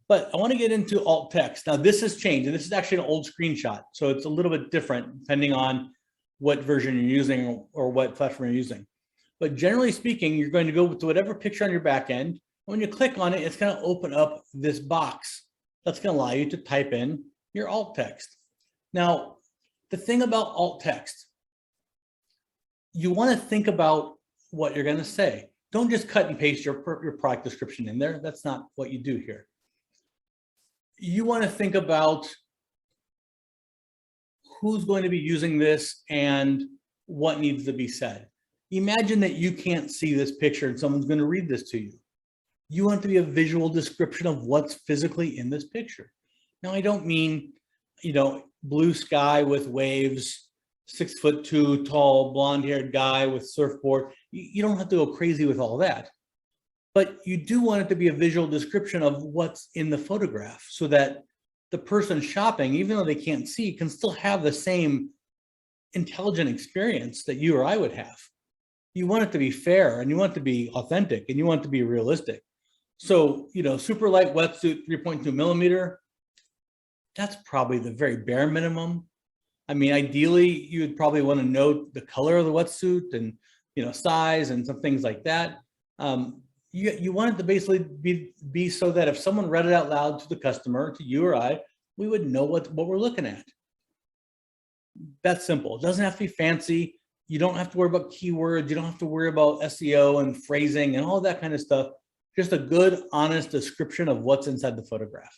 But I want to get into alt text. Now this has changed, and this is actually an old screenshot. So it's a little bit different depending on what version you're using or what platform you're using. But generally speaking, you're going to go to whatever picture on your back end. When you click on it, it's going to open up this box. That's going to allow you to type in your alt text. Now, the thing about alt text, you want to think about what you're going to say. Don't just cut and paste your product description in there. That's not what you do here. You want to think about who's going to be using this and what needs to be said. Imagine that you can't see this picture and someone's going to read this to you. You want it to be a visual description of what's physically in this picture. Now, I don't mean, blue sky with waves, 6'2" tall, blonde-haired guy with surfboard. You don't have to go crazy with all that. But you do want it to be a visual description of what's in the photograph so that the person shopping, even though they can't see, can still have the same intelligent experience that you or I would have. You want it to be fair, and you want it to be authentic, and you want it to be realistic. So, super light wetsuit, 3.2 millimeter, that's probably the very bare minimum. I mean, ideally, you would probably want to note the color of the wetsuit and, size and some things like that. You want it to basically be so that if someone read it out loud to the customer, to you or I, we would know what we're looking at. That's simple. It doesn't have to be fancy. You don't have to worry about keywords. You don't have to worry about SEO and phrasing and all that kind of stuff. Just a good, honest description of what's inside the photograph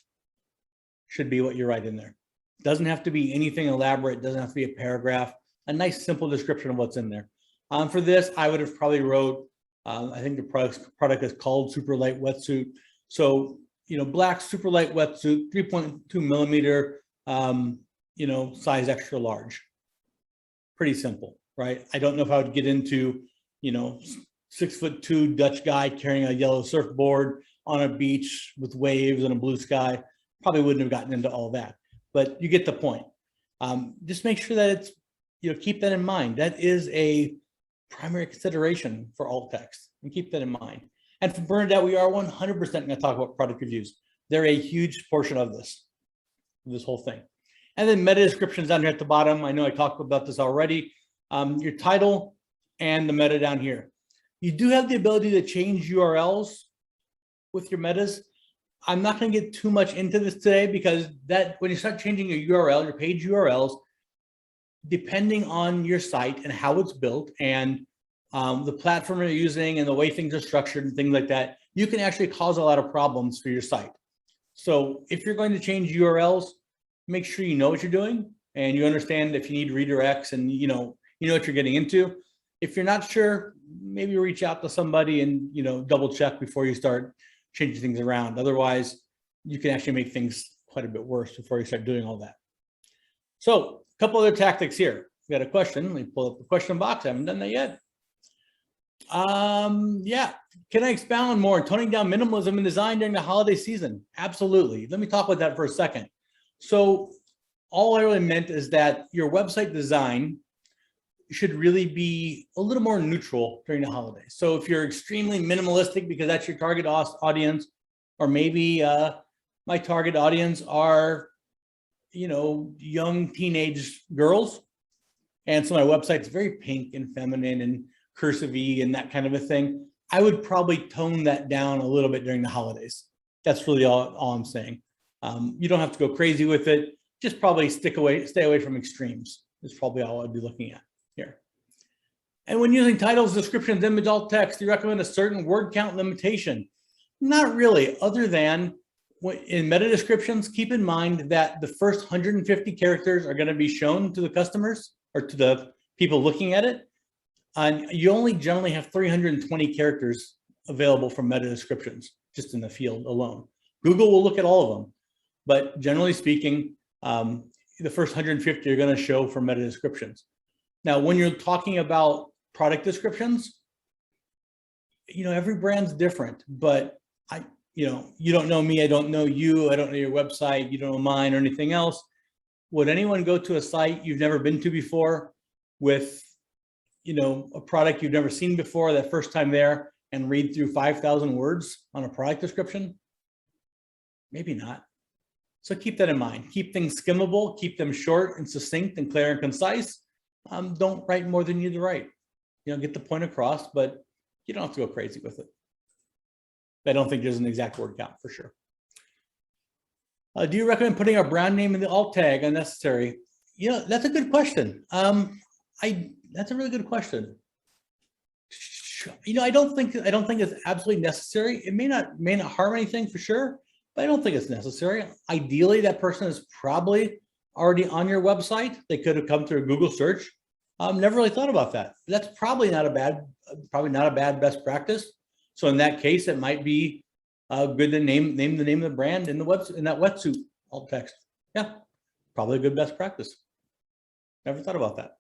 should be what you write in there. It doesn't have to be anything elaborate. It doesn't have to be a paragraph. A nice, simple description of what's in there. For this, I would have probably wrote, I think the product is called Super Light Wetsuit. So, black super light wetsuit, 3.2 millimeter, size extra large. Pretty simple, right? I don't know if I would get into, 6'2" Dutch guy carrying a yellow surfboard on a beach with waves and a blue sky. Probably wouldn't have gotten into all that, but you get the point. Just make sure that it's, keep that in mind. That is a primary consideration for alt text, and keep that in mind. And for Bernadette, we are 100% going to talk about product reviews. They're a huge portion of this whole thing. And then meta descriptions down here at the bottom. I know I talked about this already. Your title and the meta down here. You do have the ability to change URLs with your metas. I'm not going to get too much into this today because that when you start changing your URL, your page URLs, depending on your site and how it's built and the platform you're using and the way things are structured and things like that, you can actually cause a lot of problems for your site. So if you're going to change URLs, make sure you know what you're doing and you understand if you need redirects and you know what you're getting into. If you're not sure, maybe reach out to somebody and double check before you start changing things around. Otherwise, you can actually make things quite a bit worse before you start doing all that. So a couple other tactics here. We got a question. Let me pull up the question box. I haven't done that yet. Yeah. Can I expound more on toning down minimalism in design during the holiday season? Absolutely. Let me talk about that for a second. So all I really meant is that your website design should really be a little more neutral during the holidays. So if you're extremely minimalistic because that's your target audience, or maybe my target audience are, young teenage girls, and so my website's very pink and feminine and cursive-y and that kind of a thing, I would probably tone that down a little bit during the holidays. That's really all I'm saying. You don't have to go crazy with it. Just probably stay away from extremes. Is probably all I'd be looking at here. And when using titles, descriptions, image, alt text, do you recommend a certain word count limitation? Not really, other than in meta descriptions, keep in mind that the first 150 characters are going to be shown to the customers or to the people looking at it. And you only generally have 320 characters available for meta descriptions, just in the field alone. Google will look at all of them, but generally speaking, the first 150 are going to show for meta descriptions. Now, when you're talking about product descriptions, every brand's different, but you don't know me, I don't know you, I don't know your website, you don't know mine or anything else. Would anyone go to a site you've never been to before with, a product you've never seen before that first time there and read through 5,000 words on a product description? Maybe not. So keep that in mind. Keep things skimmable, keep them short and succinct and clear and concise. Don't write more than you need to write. Get the point across, but you don't have to go crazy with it. I don't think there's an exact word count for sure. Do you recommend putting our brand name in the alt tag unnecessary? That's a good question. That's a really good question. I don't think it's absolutely necessary. It may not harm anything for sure, but I don't think it's necessary. Ideally, that person is probably already on your website. They could have come through a Google search. Never really thought about that. That's probably not a bad best practice. So in that case, it might be good to name the name of the brand in that wetsuit alt text. Yeah, probably a good best practice. Never thought about that.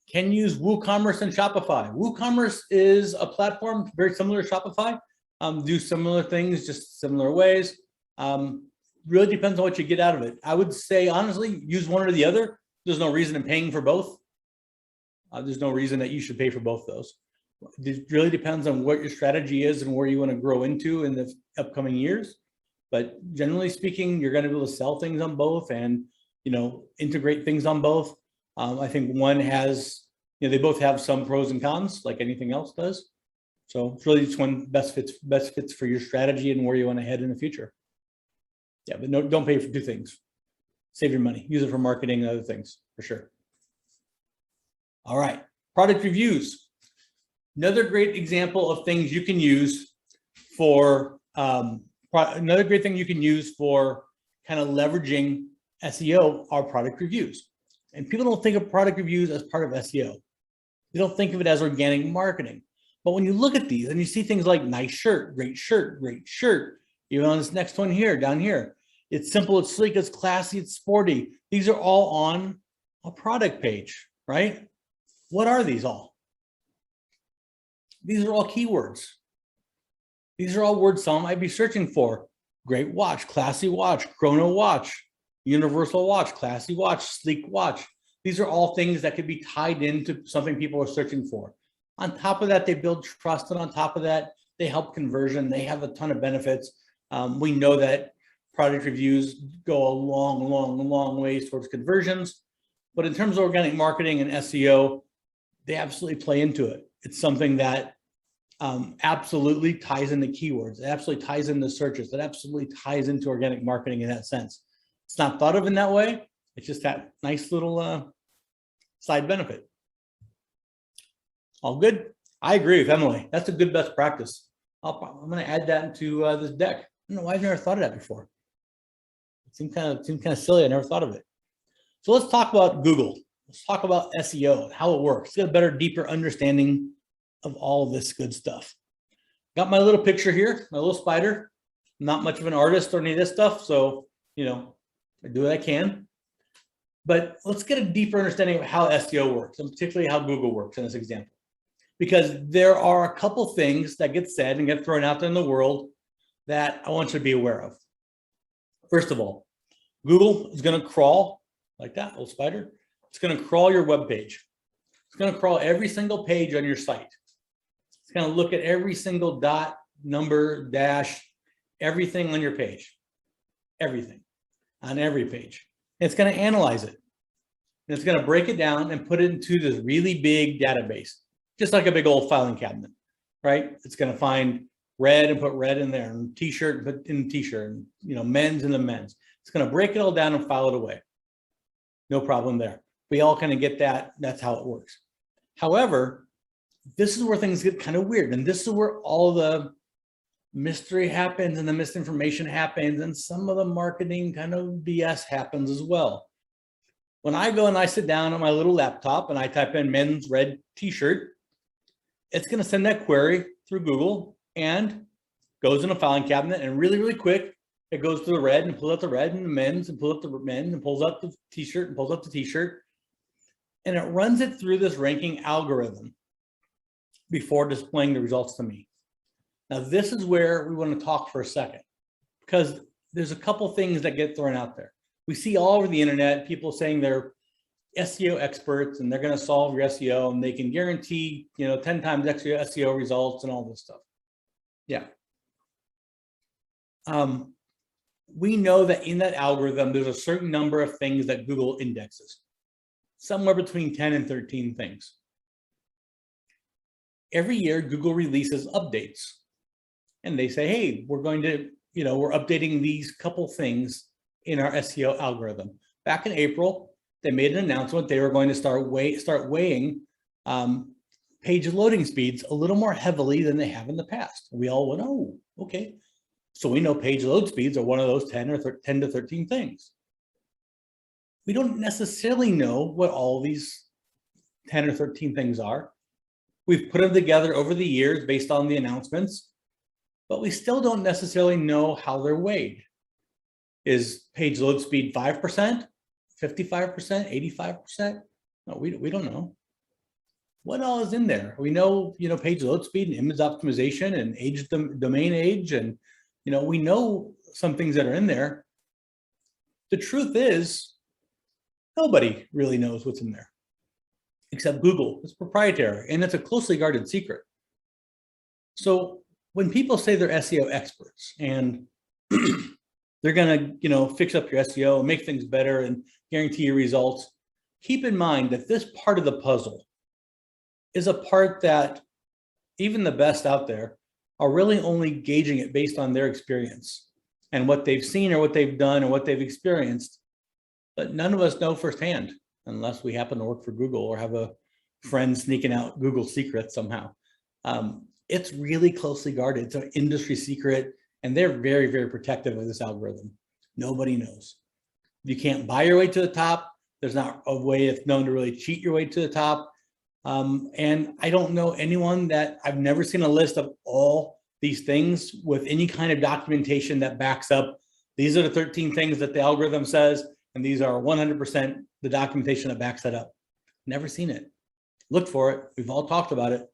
Can use WooCommerce and Shopify. WooCommerce is a platform very similar to Shopify. Do similar things, just similar ways. Really depends on what you get out of it. I would say, honestly, use one or the other. There's no reason in paying for both. There's no reason that you should pay for both those. It really depends on what your strategy is and where you want to grow into in the upcoming years. But generally speaking, you're going to be able to sell things on both and, integrate things on both. I think one has, they both have some pros and cons like anything else does. So it's really just one best fits for your strategy and where you want to head in the future. Yeah, but no, don't pay for two things. Save your money. Use it for marketing and other things for sure. All right, product reviews. Another great example of things you can use for another great thing you can use for kind of leveraging SEO are product reviews. And people don't think of product reviews as part of SEO. They don't think of it as organic marketing. But when you look at these and you see things like nice shirt, great shirt, great shirt, even on this next one here, down here, it's simple, it's sleek, it's classy, it's sporty. These are all on a product page, right? What are these all? These are all keywords. These are all words someone might be searching for. Great watch, classy watch, chrono watch, universal watch, classy watch, sleek watch. These are all things that could be tied into something people are searching for. On top of that, they build trust, and on top of that, they help conversion. They have a ton of benefits. We know that product reviews go a long ways towards conversions. But in terms of organic marketing and SEO, they absolutely play into it. It's something that absolutely ties into keywords. It absolutely ties into searches. It absolutely ties into organic marketing in that sense. It's not thought of in that way. It's just that nice little side benefit. All good. I agree with Emily. That's a good best practice. I'm going to add that into this deck. I don't know why I've never thought of that before. It seemed kind of silly. I never thought of it. So let's talk about Google. Let's talk about SEO, how it works. Get a better, deeper understanding of all of this good stuff. Got my little picture here, my little spider. I'm not much of an artist or any of this stuff, so I do what I can. But let's get a deeper understanding of how SEO works, and particularly how Google works in this example. Because there are a couple things that get said and get thrown out there in the world that I want you to be aware of. First of all, Google is going to crawl like that, little spider. It's going to crawl your web page. It's going to crawl every single page on your site. It's going to look at every single dot, number, dash, everything on your page. Everything on every page. And it's going to analyze it. And it's going to break it down and put it into this really big database, just like a big old filing cabinet, right? It's going to find red and put red in there, and t-shirt and put in t-shirt, and men's in the men's. It's going to break it all down and file it away. No problem there. We all kind of get that. That's how it works. However, this is where things get kind of weird. And this is where all the mystery happens and the misinformation happens, and some of the marketing kind of BS happens as well. When I go and I sit down on my little laptop and I type in men's red t-shirt, it's going to send that query through Google and goes in a filing cabinet, and really, really quick, it goes to the red and pulls out the red and the men's and pulls up the men's and pulls out the t-shirt and pulls up the t-shirt. And it runs it through this ranking algorithm before displaying the results to me. Now, this is where we want to talk for a second, because there's a couple things that get thrown out there. We see all over the internet people saying they're SEO experts and they're going to solve your SEO and they can guarantee 10 times extra SEO results and all this stuff. Yeah. We know that in that algorithm, there's a certain number of things that Google indexes, somewhere between 10 and 13 things. Every year, Google releases updates. And they say, hey, we're going to, we're updating these couple things in our SEO algorithm. Back in April, they made an announcement they were going to start weighing page loading speeds a little more heavily than they have in the past. We all went, oh, okay. So we know page load speeds are one of those 10 to 13 things. We don't necessarily know what all these 10 or 13 things are. We've put them together over the years based on the announcements, but we still don't necessarily know how they're weighed. Is page load speed 5%, 55%, 85%? No, we don't know. What all is in there? We know, page load speed and image optimization and age, domain age, and we know some things that are in there. The truth is, nobody really knows what's in there except Google. It's proprietary and it's a closely guarded secret. So when people say they're SEO experts and they're going to, fix up your SEO and make things better and guarantee your results, keep in mind that this part of the puzzle is a part that even the best out there are really only gauging it based on their experience and what they've seen or what they've done or what they've experienced. But none of us know firsthand unless we happen to work for Google or have a friend sneaking out Google secrets somehow. It's really closely guarded. It's an industry secret, and they're very, very protective of this algorithm. Nobody knows. You can't buy your way to the top. There's not a way it's known to really cheat your way to the top. And I don't know anyone that I've never seen a list of all these things with any kind of documentation that backs up. These are the 13 things that the algorithm says, and these are 100% the documentation that backs that up. Never seen it. Looked for it. We've all talked about it.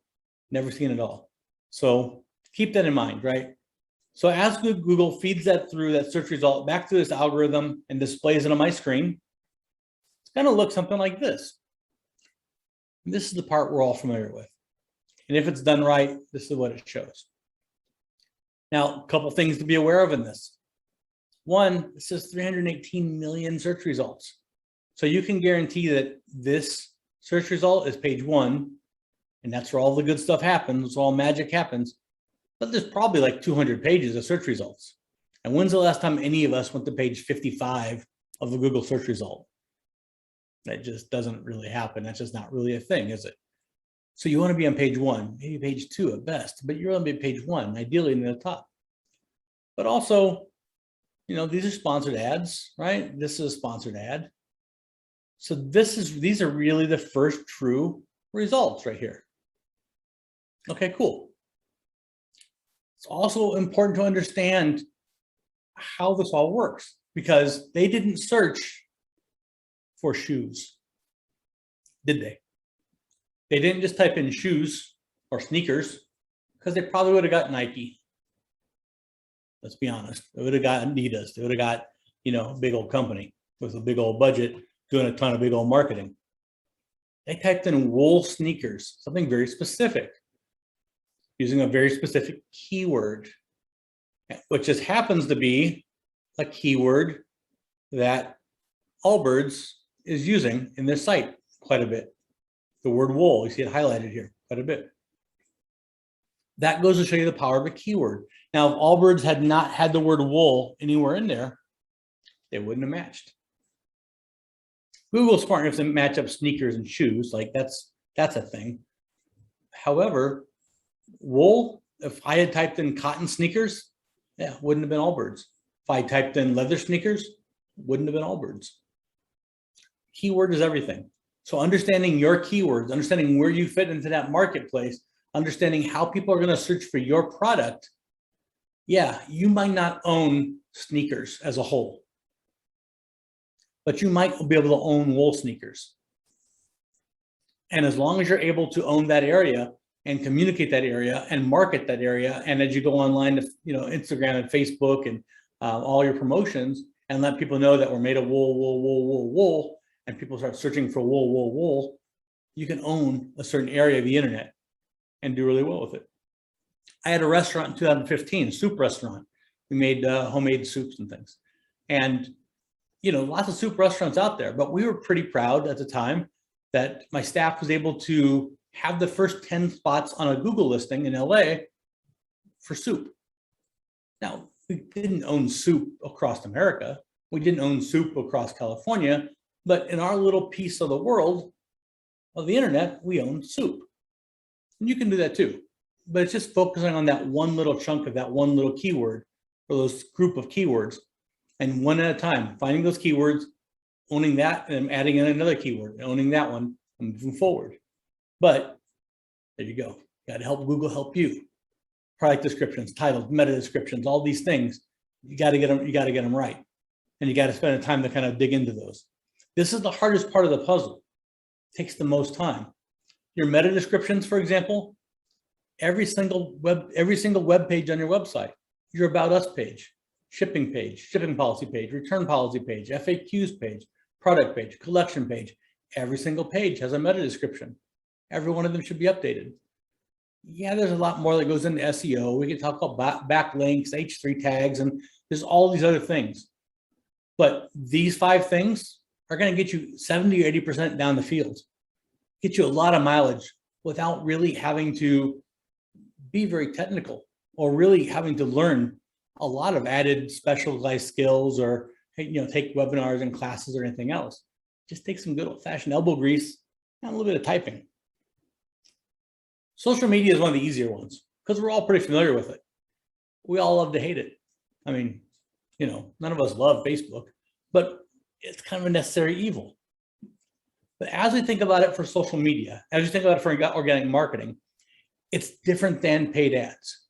Never seen it all. So keep that in mind, right? So as Google feeds that through that search result back to this algorithm and displays it on my screen, it's going to look something like this. And this is the part we're all familiar with. And if it's done right, this is what it shows. Now, a couple things to be aware of in this. One, it says 318 million search results. So you can guarantee that this search result is page 1 and that's where all the good stuff happens. It's all magic happens. But there's probably like 200 pages of search results. And when's the last time any of us went to page 55 of the Google search result? That just doesn't really happen. That's just not really a thing, is it? So you want to be on page 1, maybe page 2 at best, but you're going to be page 1, ideally in the top. But also, these are sponsored ads, right? This is a sponsored ad. So these are really the first true results right here. Okay, cool. It's also important to understand how this all works, because they didn't search for shoes, did they? They didn't just type in shoes or sneakers, because they probably would have got Nike. Let's be honest. They would have got Adidas. They would have got, a big old company with a big old budget doing a ton of big old marketing. They typed in wool sneakers, something very specific, using a very specific keyword, which just happens to be a keyword that Allbirds is using in their site quite a bit. The word wool, you see it highlighted here quite a bit. That goes to show you the power of a keyword. Now, if Allbirds had not had the word wool anywhere in there, they wouldn't have matched. Google's smart enough to match up sneakers and shoes, like that's a thing. However, wool, if I had typed in cotton sneakers, wouldn't have been Allbirds. If I typed in leather sneakers, wouldn't have been Allbirds. Keyword is everything. So understanding your keywords, understanding where you fit into that marketplace, understanding how people are going to search for your product. Yeah, you might not own sneakers as a whole, but you might be able to own wool sneakers. And as long as you're able to own that area and communicate that area and market that area, and as you go online to Instagram and Facebook and all your promotions, and let people know that we're made of wool, wool, wool, wool, wool, and people start searching for wool, wool, wool, you can own a certain area of the internet and do really well with it. I had a restaurant in 2015, a soup restaurant. We made homemade soups and things. And, lots of soup restaurants out there, but we were pretty proud at the time that my staff was able to have the first 10 spots on a Google listing in LA for soup. Now, we didn't own soup across America. We didn't own soup across California, but in our little piece of the world of the internet, we own soup. And you can do that too, but it's just focusing on that one little chunk of that one little keyword or those group of keywords, and one at a time, finding those keywords, owning that, and adding in another keyword, owning that one, and moving forward. But there you go. You got to help Google help you. Product descriptions, titles, meta descriptions, all these things. You got to get them. You got to get them right, and you got to spend the time to kind of dig into those. This is the hardest part of the puzzle. It takes the most time. Your meta descriptions, for example, every single web page on your website, your About Us page, shipping policy page, return policy page, FAQs page, product page, collection page, every single page has a meta description. Every one of them should be updated. Yeah, there's a lot more that goes into SEO. We can talk about backlinks, H3 tags, and there's all these other things. But these 5 things are going to get you 70 or 80% down the field, get you a lot of mileage without really having to be very technical or really having to learn a lot of added specialized skills or take webinars and classes or anything else. Just take some good old-fashioned elbow grease and a little bit of typing. Social media is one of the easier ones because we're all pretty familiar with it. We all love to hate it. I mean, none of us love Facebook, but it's kind of a necessary evil. But as we think about it for social media, as we think about it for organic marketing, it's different than paid ads.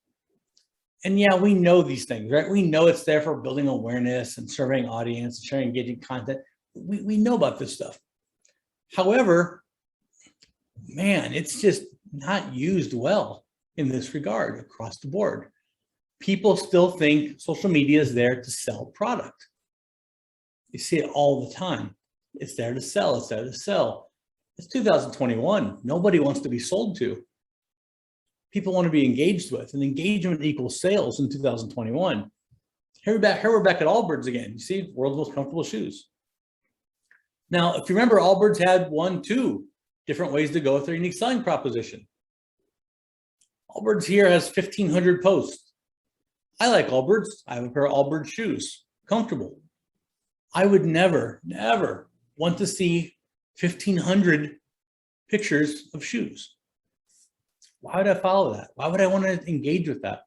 And yeah, we know these things, right? We know it's there for building awareness and surveying audience, and sharing engaging content. We know about this stuff. However, man, it's just not used well in this regard across the board. People still think social media is there to sell product. You see it all the time. It's there to sell. It's there to sell. It's 2021. Nobody wants to be sold to. People want to be engaged with, and engagement equals sales in 2021. Here we're back at Allbirds again. You see, world's most comfortable shoes. Now, if you remember, Allbirds had 2 different ways to go with their unique selling proposition. Allbirds here has 1,500 posts. I like Allbirds. I have a pair of Allbirds shoes, comfortable. I would never want to see 1,500 pictures of shoes. Why would I follow that? Why would I want to engage with that?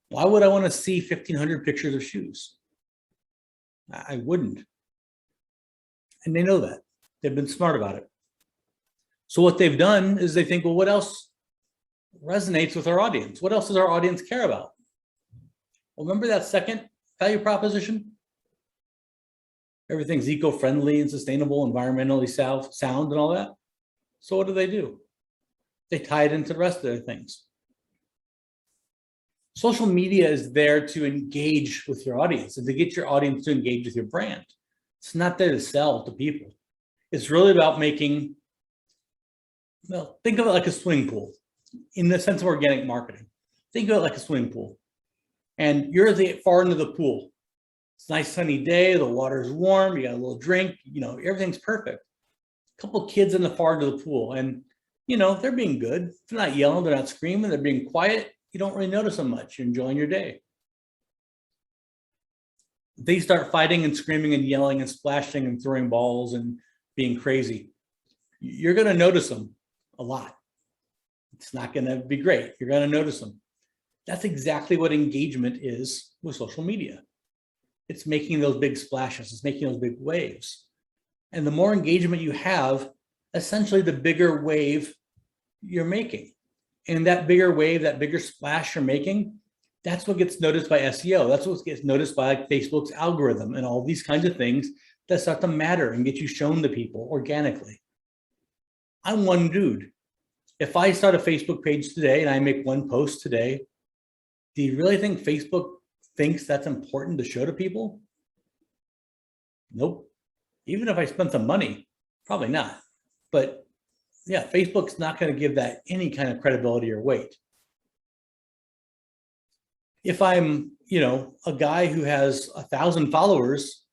Why would I want to see 1,500 pictures of shoes? I wouldn't. And they know that. They've been smart about it. So what they've done is they think, well, what else resonates with our audience? What else does our audience care about? Well, remember that second value proposition? Everything's eco-friendly and sustainable, environmentally sound and all that. So what do? They tie it into the rest of their things. Social media is there to engage with your audience and to get your audience to engage with your brand. It's not there to sell to people. It's really about making, well, think of it like a swimming pool in the sense of organic marketing. Think of it like a swimming pool. And you're at the far end of the pool. It's a nice sunny day, the water's warm, you got a little drink, everything's perfect. A couple of kids in the far end of the pool, and they're being good. They're not yelling, they're not screaming, they're being quiet. You don't really notice them much. You're enjoying your day. They start fighting and screaming and yelling and splashing and throwing balls and being crazy. You're going to notice them a lot. It's not going to be great. You're going to notice them. That's exactly what engagement is with social media. It's making those big splashes. It's making those big waves. And the more engagement you have, essentially the bigger wave you're making. And that bigger wave, that bigger splash you're making, that's what gets noticed by SEO. That's what gets noticed by Facebook's algorithm and all these kinds of things that start to matter and get you shown to people organically. I'm one dude. If I start a Facebook page today and I make one post today, do you really think Facebook thinks that's important to show to people? Nope. Even if I spent some money, probably not. But yeah, Facebook's not going to give that any kind of credibility or weight. If I'm, a guy who has 1,000 followers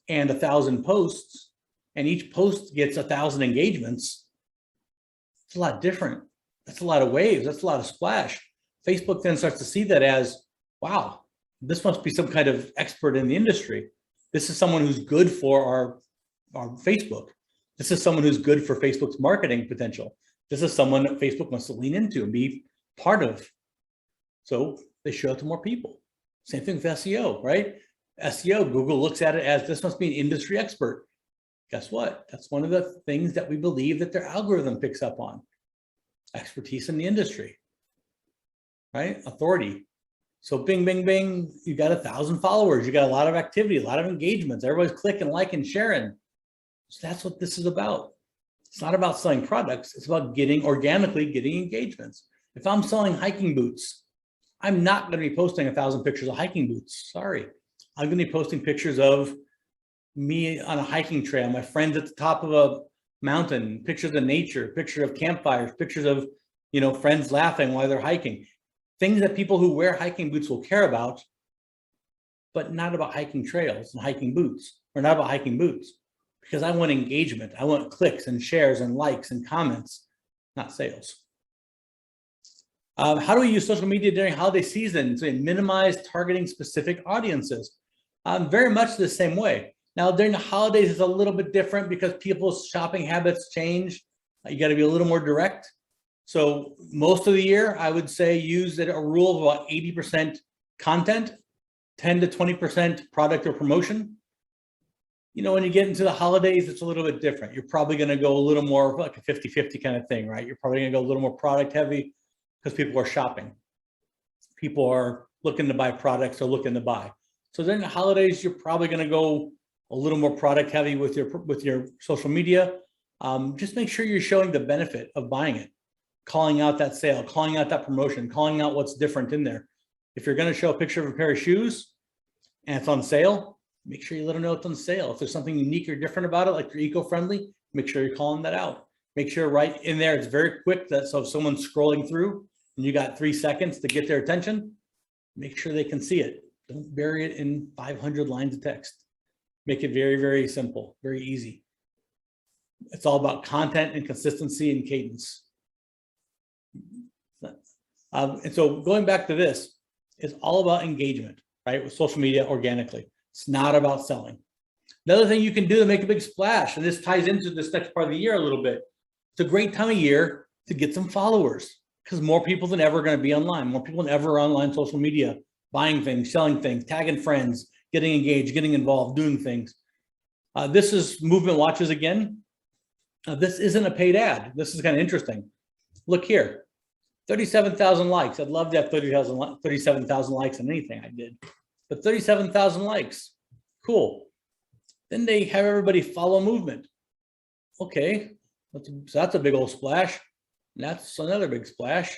and 1,000 posts, and each post gets 1,000 engagements, it's a lot different. That's a lot of waves. That's a lot of splash. Facebook then starts to see that as, wow, this must be some kind of expert in the industry. This is someone who's good for our Facebook. This is someone who's good for Facebook's marketing potential. This is someone that Facebook wants to lean into and be part of. So they show it to more people. Same thing with SEO, right? SEO, Google looks at it as this must be an industry expert. Guess what? That's one of the things that we believe that their algorithm picks up on. Expertise in the industry, right? Authority. So bing, bing, bing, you got 1,000 followers. You got a lot of activity, a lot of engagements. Everybody's clicking, liking, sharing. So that's what this is about. It's not about selling products. It's about organically getting engagements. If I'm selling hiking boots, I'm not going to be posting 1,000 pictures of hiking boots. Sorry. I'm going to be posting pictures of me on a hiking trail, my friends at the top of a mountain, pictures of nature, pictures of campfires, pictures of, friends laughing while they're hiking. Things that people who wear hiking boots will care about, but not about hiking trails and hiking boots, or not about hiking boots. Because I want engagement. I want clicks and shares and likes and comments, not sales. How do we use social media during holiday season to minimize targeting specific audiences? Very much the same way. Now, during the holidays, it's a little bit different because people's shopping habits change. You got to be a little more direct. So most of the year, I would say use a rule of about 80% content, 10 to 20% product or promotion. When you get into the holidays, it's a little bit different. You're probably going to go a little more like a 50-50 kind of thing, right? You're probably going to go a little more product heavy because people are shopping. People are looking to buy products or looking to buy. So during the holidays, you're probably going to go a little more product heavy with your social media. Just make sure you're showing the benefit of buying it, calling out that sale, calling out that promotion, calling out what's different in there. If you're going to show a picture of a pair of shoes and it's on sale, make sure you let them know it's on sale. If there's something unique or different about it, like you're eco-friendly, make sure you're calling that out. Make sure right in there, it's very quick so if someone's scrolling through and you got 3 seconds to get their attention, make sure they can see it. Don't bury it in 500 lines of text. Make it very, very simple, very easy. It's all about content and consistency and cadence. And so going back to this, it's all about engagement, right? With social media organically. It's not about selling. Another thing you can do to make a big splash, and this ties into this next part of the year a little bit. It's a great time of year to get some followers because more people than ever are going to be online. More people than ever are online social media, buying things, selling things, tagging friends, getting engaged, getting involved, doing things. This is Movement Watches again. This isn't a paid ad. This is kind of interesting. Look here, 37,000 likes. I'd love to have 37,000 likes on anything I did, but 37,000 likes. Cool. Then they have everybody follow Movement. Okay, so that's a big old splash. And that's another big splash.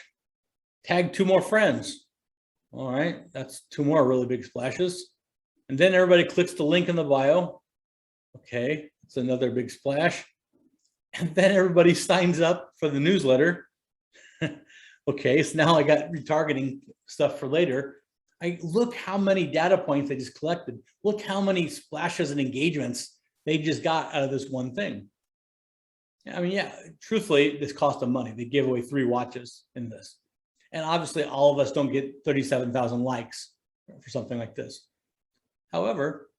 Tag 2 more friends. All right, that's 2 more really big splashes. And then everybody clicks the link in the bio. Okay, it's another big splash. And then everybody signs up for the newsletter. Okay, so now I got retargeting stuff for later. Look how many data points they just collected. Look how many splashes and engagements they just got out of this one thing. I mean, yeah, truthfully, this cost them money. They gave away 3 watches in this. And obviously, all of us don't get 37,000 likes for something like this. However,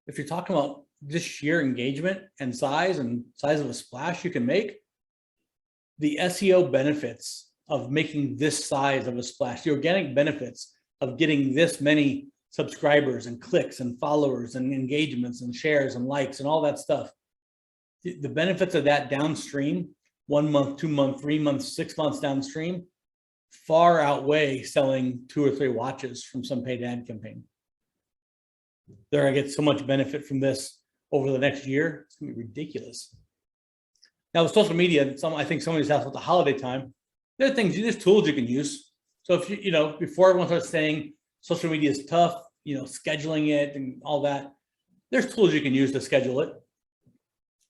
if you're talking about just sheer engagement and size of a splash you can make, the SEO benefits of making this size of a splash, the organic benefits of getting this many subscribers and clicks and followers and engagements and shares and likes and all that stuff, the benefits of that downstream, 1 month, 2 months, 3 months, 6 months downstream, far outweigh selling 2 or 3 watches from some paid ad campaign. They're gonna get so much benefit from this over the next year. It's gonna be ridiculous. Now with social media, I think somebody's asked about the holiday time. There are things, there's tools you can use. So if you know, before everyone starts saying social media is tough, scheduling it and all that, there's tools you can use to schedule it.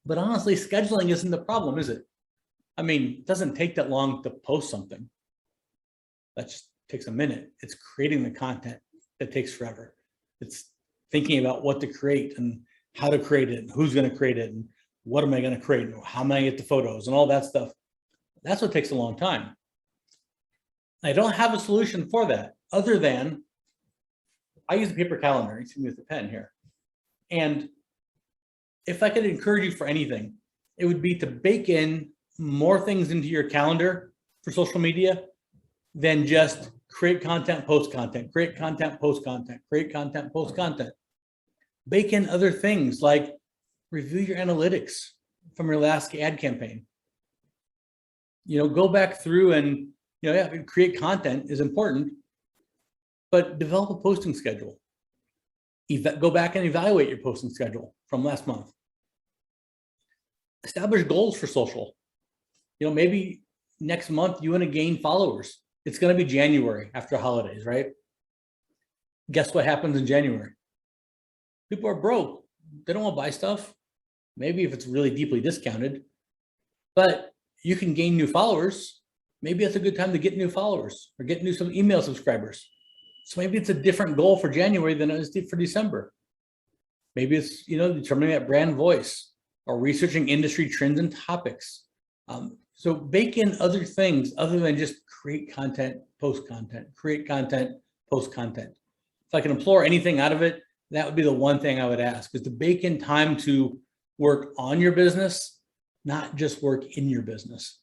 But honestly, scheduling isn't the problem, is it? I mean, it doesn't take that long to post something. That just takes a minute. It's creating the content that takes forever. It's thinking about what to create and how to create it and who's going to create it and what am I going to create and how am I going to get the photos and all that stuff. That's what takes a long time. I don't have a solution for that other than I use a paper calendar. You see me with the pen here. And if I could encourage you for anything, it would be to bake in more things into your calendar for social media than just create content, post content, create content, post content, create content, post content. Bake in other things like review your analytics from your last ad campaign. Go back through and, create content is important, but develop a posting schedule. Go back and evaluate your posting schedule from last month. Establish goals for social. Maybe next month you want to gain followers. It's going to be January after holidays, right? Guess what happens in January? People are broke. They don't want to buy stuff. Maybe if it's really deeply discounted, but you can gain new followers. Maybe it's a good time to get new followers or get some email subscribers. So maybe it's a different goal for January than it is for December. Maybe it's, determining that brand voice or researching industry trends and topics. So bake in other things other than just create content, post content, create content, post content. If I can implore anything out of it, that would be the one thing I would ask, is to bake in time to work on your business, not just work in your business.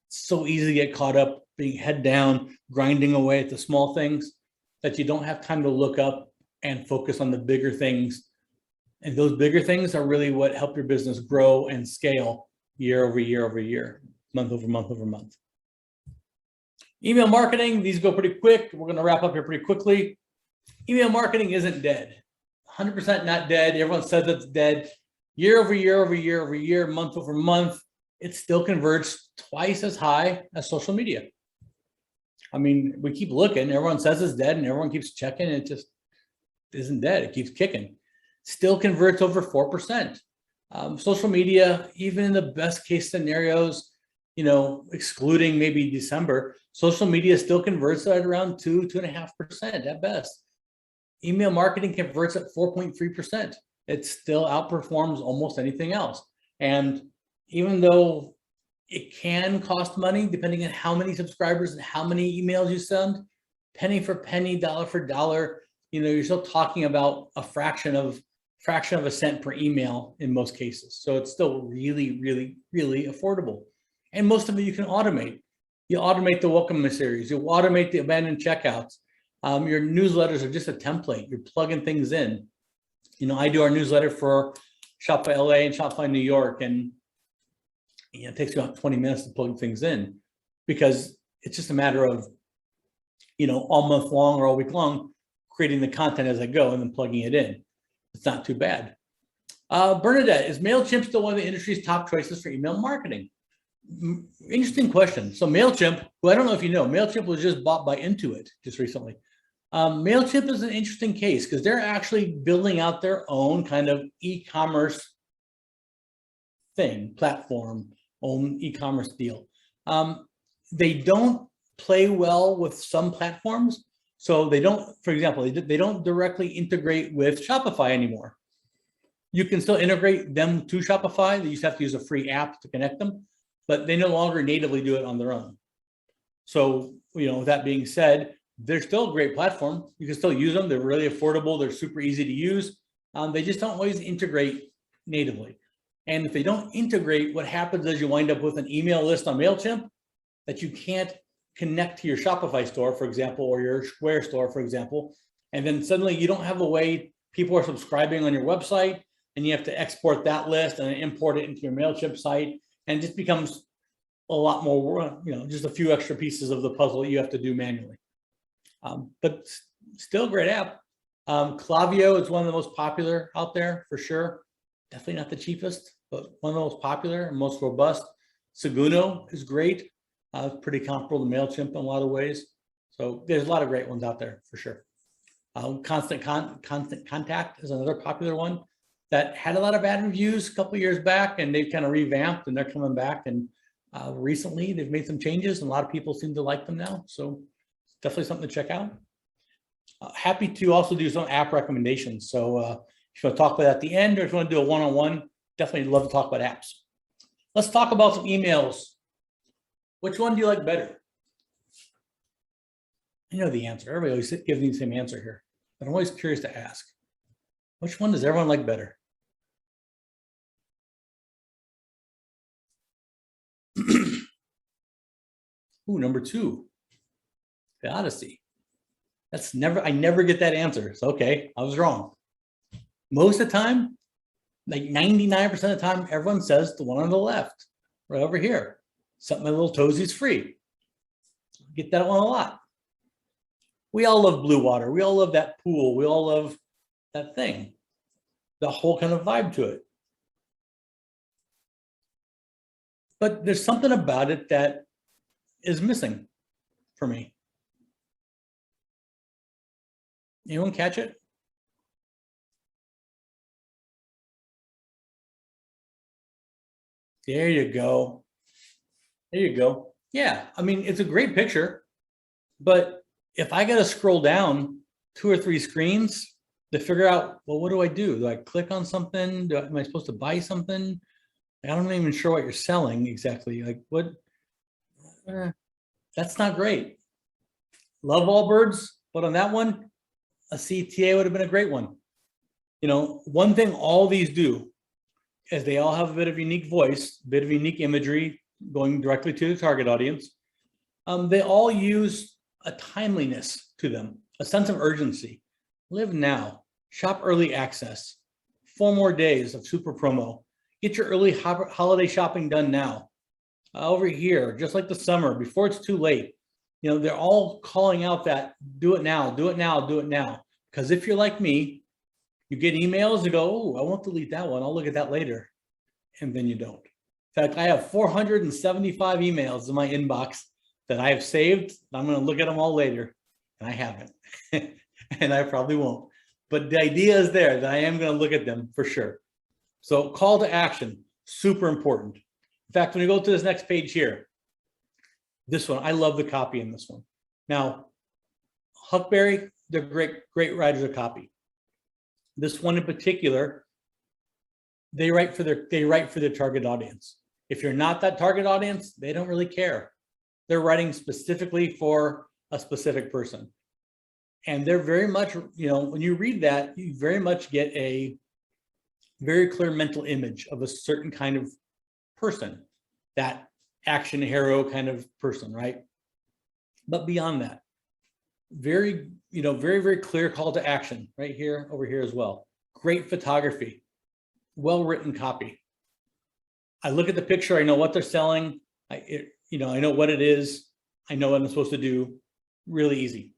It's so easy to get caught up being head down, grinding away at the small things that you don't have time to look up and focus on the bigger things. And those bigger things are really what help your business grow and scale year over year over year, month over month over month. Email marketing, these go pretty quick. We're going to wrap up here pretty quickly. Email marketing isn't dead. 100% not dead. Everyone says it's dead. Year over year over year over year, month over month, it still converts twice as high as social media. I mean, we keep looking. Everyone says it's dead and everyone keeps checking. It just isn't dead. It keeps kicking. Still converts over 4%. Social media, even in the best case scenarios, excluding maybe December, social media still converts at around 2.5% at best. Email marketing converts at 4.3%. It still outperforms almost anything else. And even though, It can cost money depending on how many subscribers and how many emails you send. Penny for penny, dollar for dollar, you're still talking about a fraction of a cent per email in most cases. So it's still really, really, really affordable. And most of it you can automate. You automate the welcome series, you automate the abandoned checkouts. Your newsletters are just a template. You're plugging things in. I do our newsletter for Shopify LA and Shopify New York, and it takes about 20 minutes to plug things in, because it's just a matter of, all month long or all week long, creating the content as I go and then plugging it in. It's not too bad. Bernadette, is Mailchimp still one of the industry's top choices for email marketing? Interesting question. So Mailchimp, who I don't know if you know, Mailchimp was just bought by Intuit just recently. Mailchimp is an interesting case because they're actually building out their own kind of e-commerce platform, own e-commerce deal. They don't play well with some platforms. So they don't, for example, they don't directly integrate with Shopify anymore. You can still integrate them to Shopify. You just have to use a free app to connect them, but they no longer natively do it on their own. So, with that being said, they're still a great platform. You can still use them. They're really affordable. They're super easy to use. They just don't always integrate natively. And if they don't integrate, what happens is you wind up with an email list on Mailchimp that you can't connect to your Shopify store, for example, or your Square store, for example. And then suddenly you don't have a way, people are subscribing on your website, and you have to export that list and import it into your Mailchimp site. And it just becomes a lot more, just a few extra pieces of the puzzle you have to do manually. But still a great app. Klaviyo is one of the most popular out there for sure. Definitely not the cheapest, but one of the most popular and most robust. Seguno is great. Pretty comparable to Mailchimp in a lot of ways. So there's a lot of great ones out there for sure. Constant Contact is another popular one that had a lot of bad reviews a couple of years back, and they've kind of revamped and they're coming back. And recently they've made some changes, and a lot of people seem to like them now. So definitely something to check out. Happy to also do some app recommendations. So if you want to talk about that at the end, or if you want to do a one-on-one, definitely love to talk about apps. Let's talk about some emails. Which one do you like better? I know the answer. Everybody always gives me the same answer here, but I'm always curious to ask. Which one does everyone like better? Ooh, number 2, the Odyssey. I never get that answer. So, okay, I was wrong. Most of the time, like 99% of the time, everyone says the one on the left, right over here. Set My Little Toesies Free. Get that one a lot. We all love Blue Water. We all love that pool. We all love that thing, the whole kind of vibe to it. But there's something about it that is missing for me. Anyone catch it? There you go. There you go. Yeah, I mean, it's a great picture, but if I got to scroll down 2 or 3 screens to figure out, well, what do I do? Do I click on something? Am I supposed to buy something? I'm not even sure what you're selling exactly. Like what? That's not great. Love Allbirds, but on that one, a CTA would have been a great one. One thing all these do is they all have a bit of unique voice, a bit of unique imagery going directly to the target audience. They all use a timeliness to them, a sense of urgency. Live now, shop early access, 4 more days of super promo. Get your early holiday shopping done now. Over here, just like the summer, before it's too late. They're all calling out that do it now, do it now, do it now. Because if you're like me, you get emails and go, oh, I won't delete that one. I'll look at that later. And then you don't. In fact, I have 475 emails in my inbox that I have saved. I'm going to look at them all later. And I haven't. And I probably won't. But the idea is there that I am going to look at them for sure. So call to action, super important. In fact, when you go to this next page here, this one, I love the copy in this one. Now, Huckberry, they're great writers of copy. This one in particular, they write for their target audience. If you're not that target audience, they don't really care. They're writing specifically for a specific person. And they're very much, when you read that, you very much get a very clear mental image of a certain kind of person, that action hero kind of person, right? But beyond that, very, very clear call to action right here, over here as well. Great photography, well-written copy. I look at the picture, I know what they're selling. I know what it is. I know what I'm supposed to do. Really easy.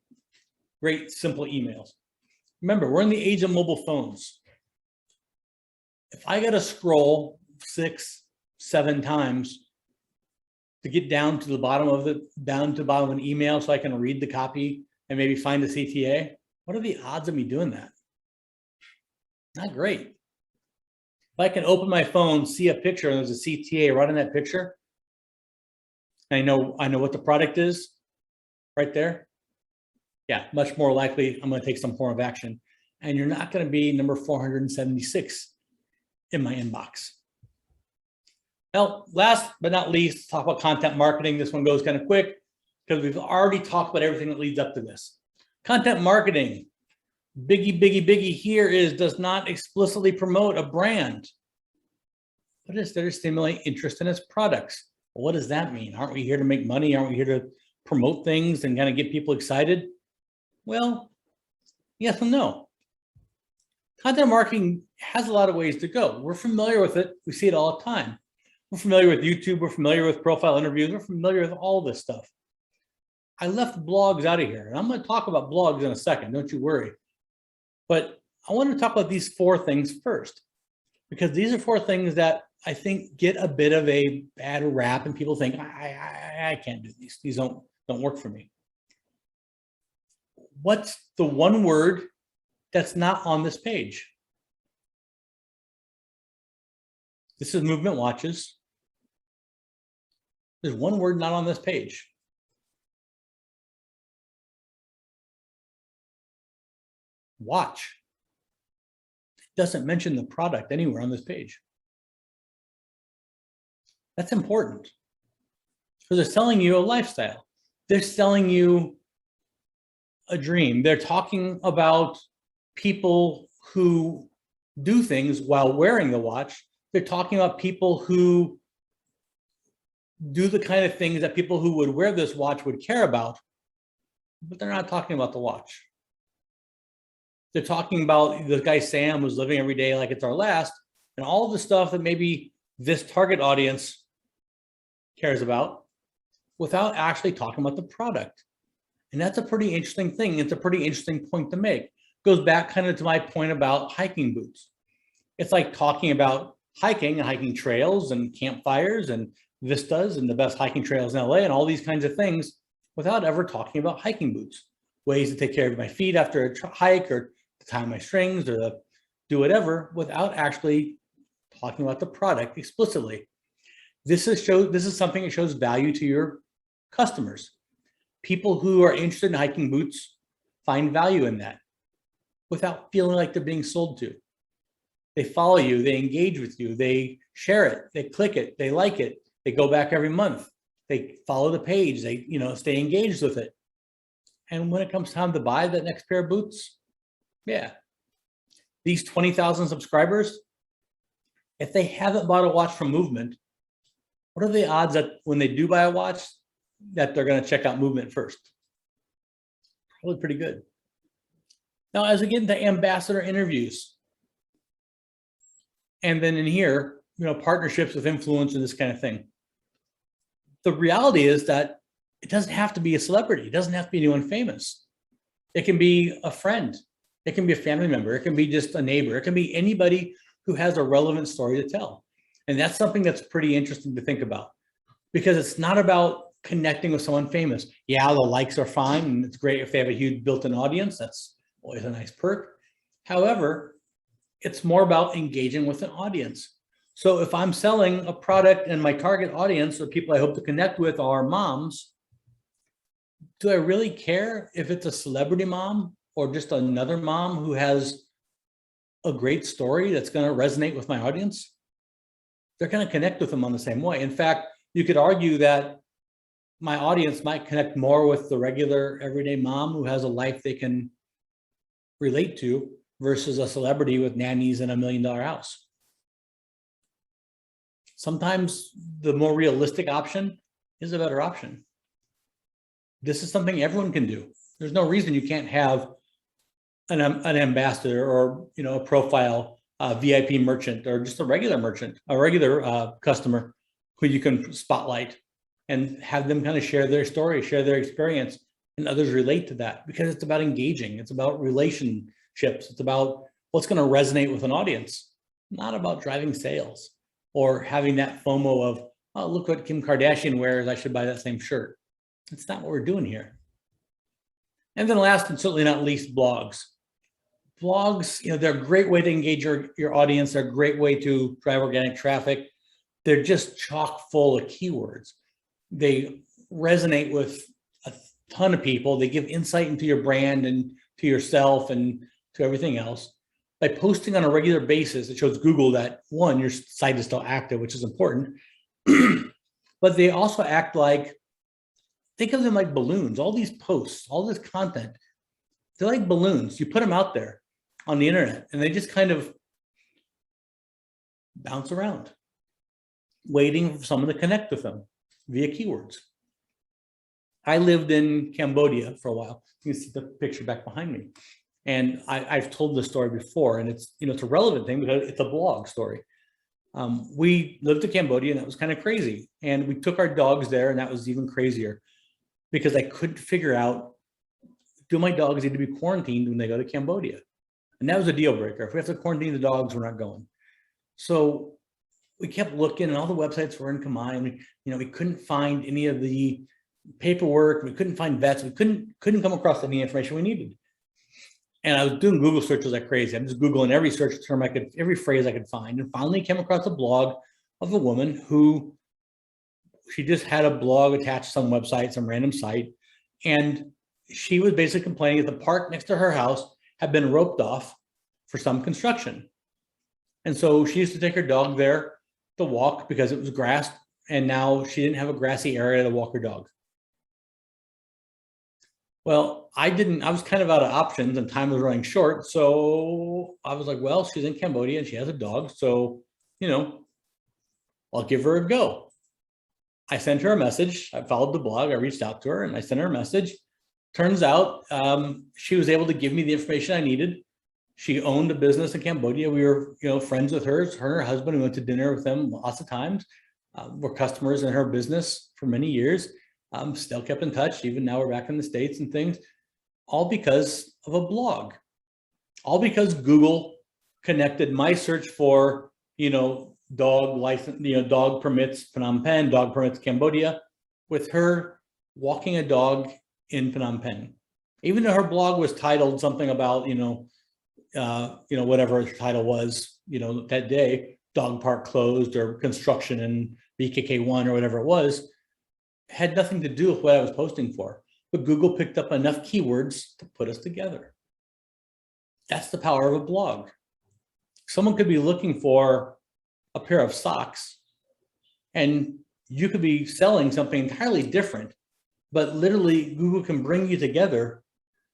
Great, simple emails. Remember, we're in the age of mobile phones. If I got to scroll 6, 7 times to get down to the bottom of an email so I can read the copy and maybe find the CTA, what are the odds of me doing that? Not great. If I can open my phone, see a picture, and there's a CTA right in that picture, I know what the product is right there. Yeah, much more likely I'm going to take some form of action. And you're not going to be number 476 in my inbox. Now, last but not least, talk about content marketing. This one goes kind of quick because we've already talked about everything that leads up to this. Content marketing, biggie here is does not explicitly promote a brand, but it's there to stimulate interest in its products. Well, what does that mean? Aren't we here to make money? Aren't we here to promote things and kind of get people excited? Well, yes and no. Content marketing has a lot of ways to go. We're familiar with it. We see it all the time. We're familiar with YouTube. We're familiar with profile interviews. We're familiar with all this stuff. I left blogs out of here, and I'm going to talk about blogs in a second. Don't you worry. But I want to talk about these 4 things first, because these are 4 things that I think get a bit of a bad rap, and people think I can't do these. These don't work for me. What's the one word that's not on this page? This is movement watches. There's one word not on this page. Watch. It doesn't mention the product anywhere on this page. That's important because they're selling you a lifestyle. They're selling you a dream. They're talking about people who do things while wearing the watch. They're talking about people who do the kind of things that people who would wear this watch would care about, but they're not talking about the watch. They're talking about the guy Sam who's living every day like it's our last, and all the stuff that maybe this target audience cares about without actually talking about the product. And that's a pretty interesting thing. It's a pretty interesting point to make. It goes back kind of to my point about hiking boots. It's like talking about hiking and hiking trails and campfires and vistas and the best hiking trails in LA and all these kinds of things without ever talking about hiking boots, ways to take care of my feet after a hike or to tie my strings or to do whatever without actually talking about the product explicitly. This is something that shows value to your customers. People who are interested in hiking boots find value in that without feeling like they're being sold to. They follow you, they engage with you, they share it, they click it, they like it, they go back every month, they follow the page, they stay engaged with it. And when it comes time to buy that next pair of boots, yeah, these 20,000 subscribers, if they haven't bought a watch from Movement, what are the odds that when they do buy a watch that they're going to check out Movement first? Probably pretty good. Now, as we get into ambassador interviews, and then in here, partnerships with influence and this kind of thing. The reality is that it doesn't have to be a celebrity. It doesn't have to be anyone famous. It can be a friend. It can be a family member. It can be just a neighbor. It can be anybody who has a relevant story to tell. And that's something that's pretty interesting to think about because it's not about connecting with someone famous. Yeah, the likes are fine. And it's great if they have a huge built-in audience. That's always a nice perk. However, it's more about engaging with an audience. So if I'm selling a product and my target audience or people I hope to connect with are moms, do I really care if it's a celebrity mom or just another mom who has a great story that's going to resonate with my audience? they're going to connect with them on the same way. In fact, you could argue that my audience might connect more with the regular everyday mom who has a life they can relate to versus a celebrity with nannies and $1 million house. Sometimes the more realistic option is a better option. This is something everyone can do. There's no reason you can't have an ambassador or a profile VIP merchant or just a regular merchant, a regular customer who you can spotlight and have them kind of share their story, share their experience, and others relate to that, because it's about engaging. It's about relationships. It's about what's going to resonate with an audience, not about driving sales or having that FOMO of, oh, look what Kim Kardashian wears, I should buy that same shirt. That's not what we're doing here. And then last and certainly not least, blogs. Blogs, they're a great way to engage your audience. They're a great way to drive organic traffic. They're just chock full of keywords. They resonate with a ton of people. They give insight into your brand and to yourself and to everything else. By posting on a regular basis, it shows Google that, one, your site is still active, which is important. But they also act like, think of them like balloons. All these posts, all this content, they're like balloons. You put them out there on the internet and they just kind of bounce around, waiting for someone to connect with them via keywords. I lived in Cambodia for a while. You can see the picture back behind me. And I've told this story before, and it's a relevant thing because it's a blog story. We lived in Cambodia, and that was kind of crazy. And we took our dogs there, and that was even crazier because I couldn't figure out, do my dogs need to be quarantined when they go to Cambodia? And that was a deal breaker. If we have to quarantine the dogs, we're not going. So we kept looking, and all the websites were in Khmer. We couldn't find any of the paperwork. We couldn't find vets. We couldn't come across any information we needed. And I was doing Google searches like crazy. I'm just Googling every search term every phrase I could find, and finally came across a blog of a woman who, she just had a blog attached to some website, some random site. And she was basically complaining that the park next to her house had been roped off for some construction. And so she used to take her dog there to walk because it was grass, and now she didn't have a grassy area to walk her dog. Well, I was kind of out of options and time was running short. So I was like, well, she's in Cambodia and she has a dog. So, I'll give her a go. I sent her a message. I followed the blog. I reached out to her and I sent her a message. Turns out she was able to give me the information I needed. She owned a business in Cambodia. We were, friends with her and her husband. We went to dinner with them lots of times. We're customers in her business for many years. Still kept in touch. Even now we're back in the States and things, all because of a blog, all because Google connected my search for, dog license, dog permits Phnom Penh, dog permits Cambodia, with her walking a dog in Phnom Penh. Even though her blog was titled something about, whatever the title was, that day, dog park closed or construction in BKK1 or whatever it was, had nothing to do with what I was posting for, but Google picked up enough keywords to put us together. That's the power of a blog. Someone could be looking for a pair of socks and you could be selling something entirely different, but literally Google can bring you together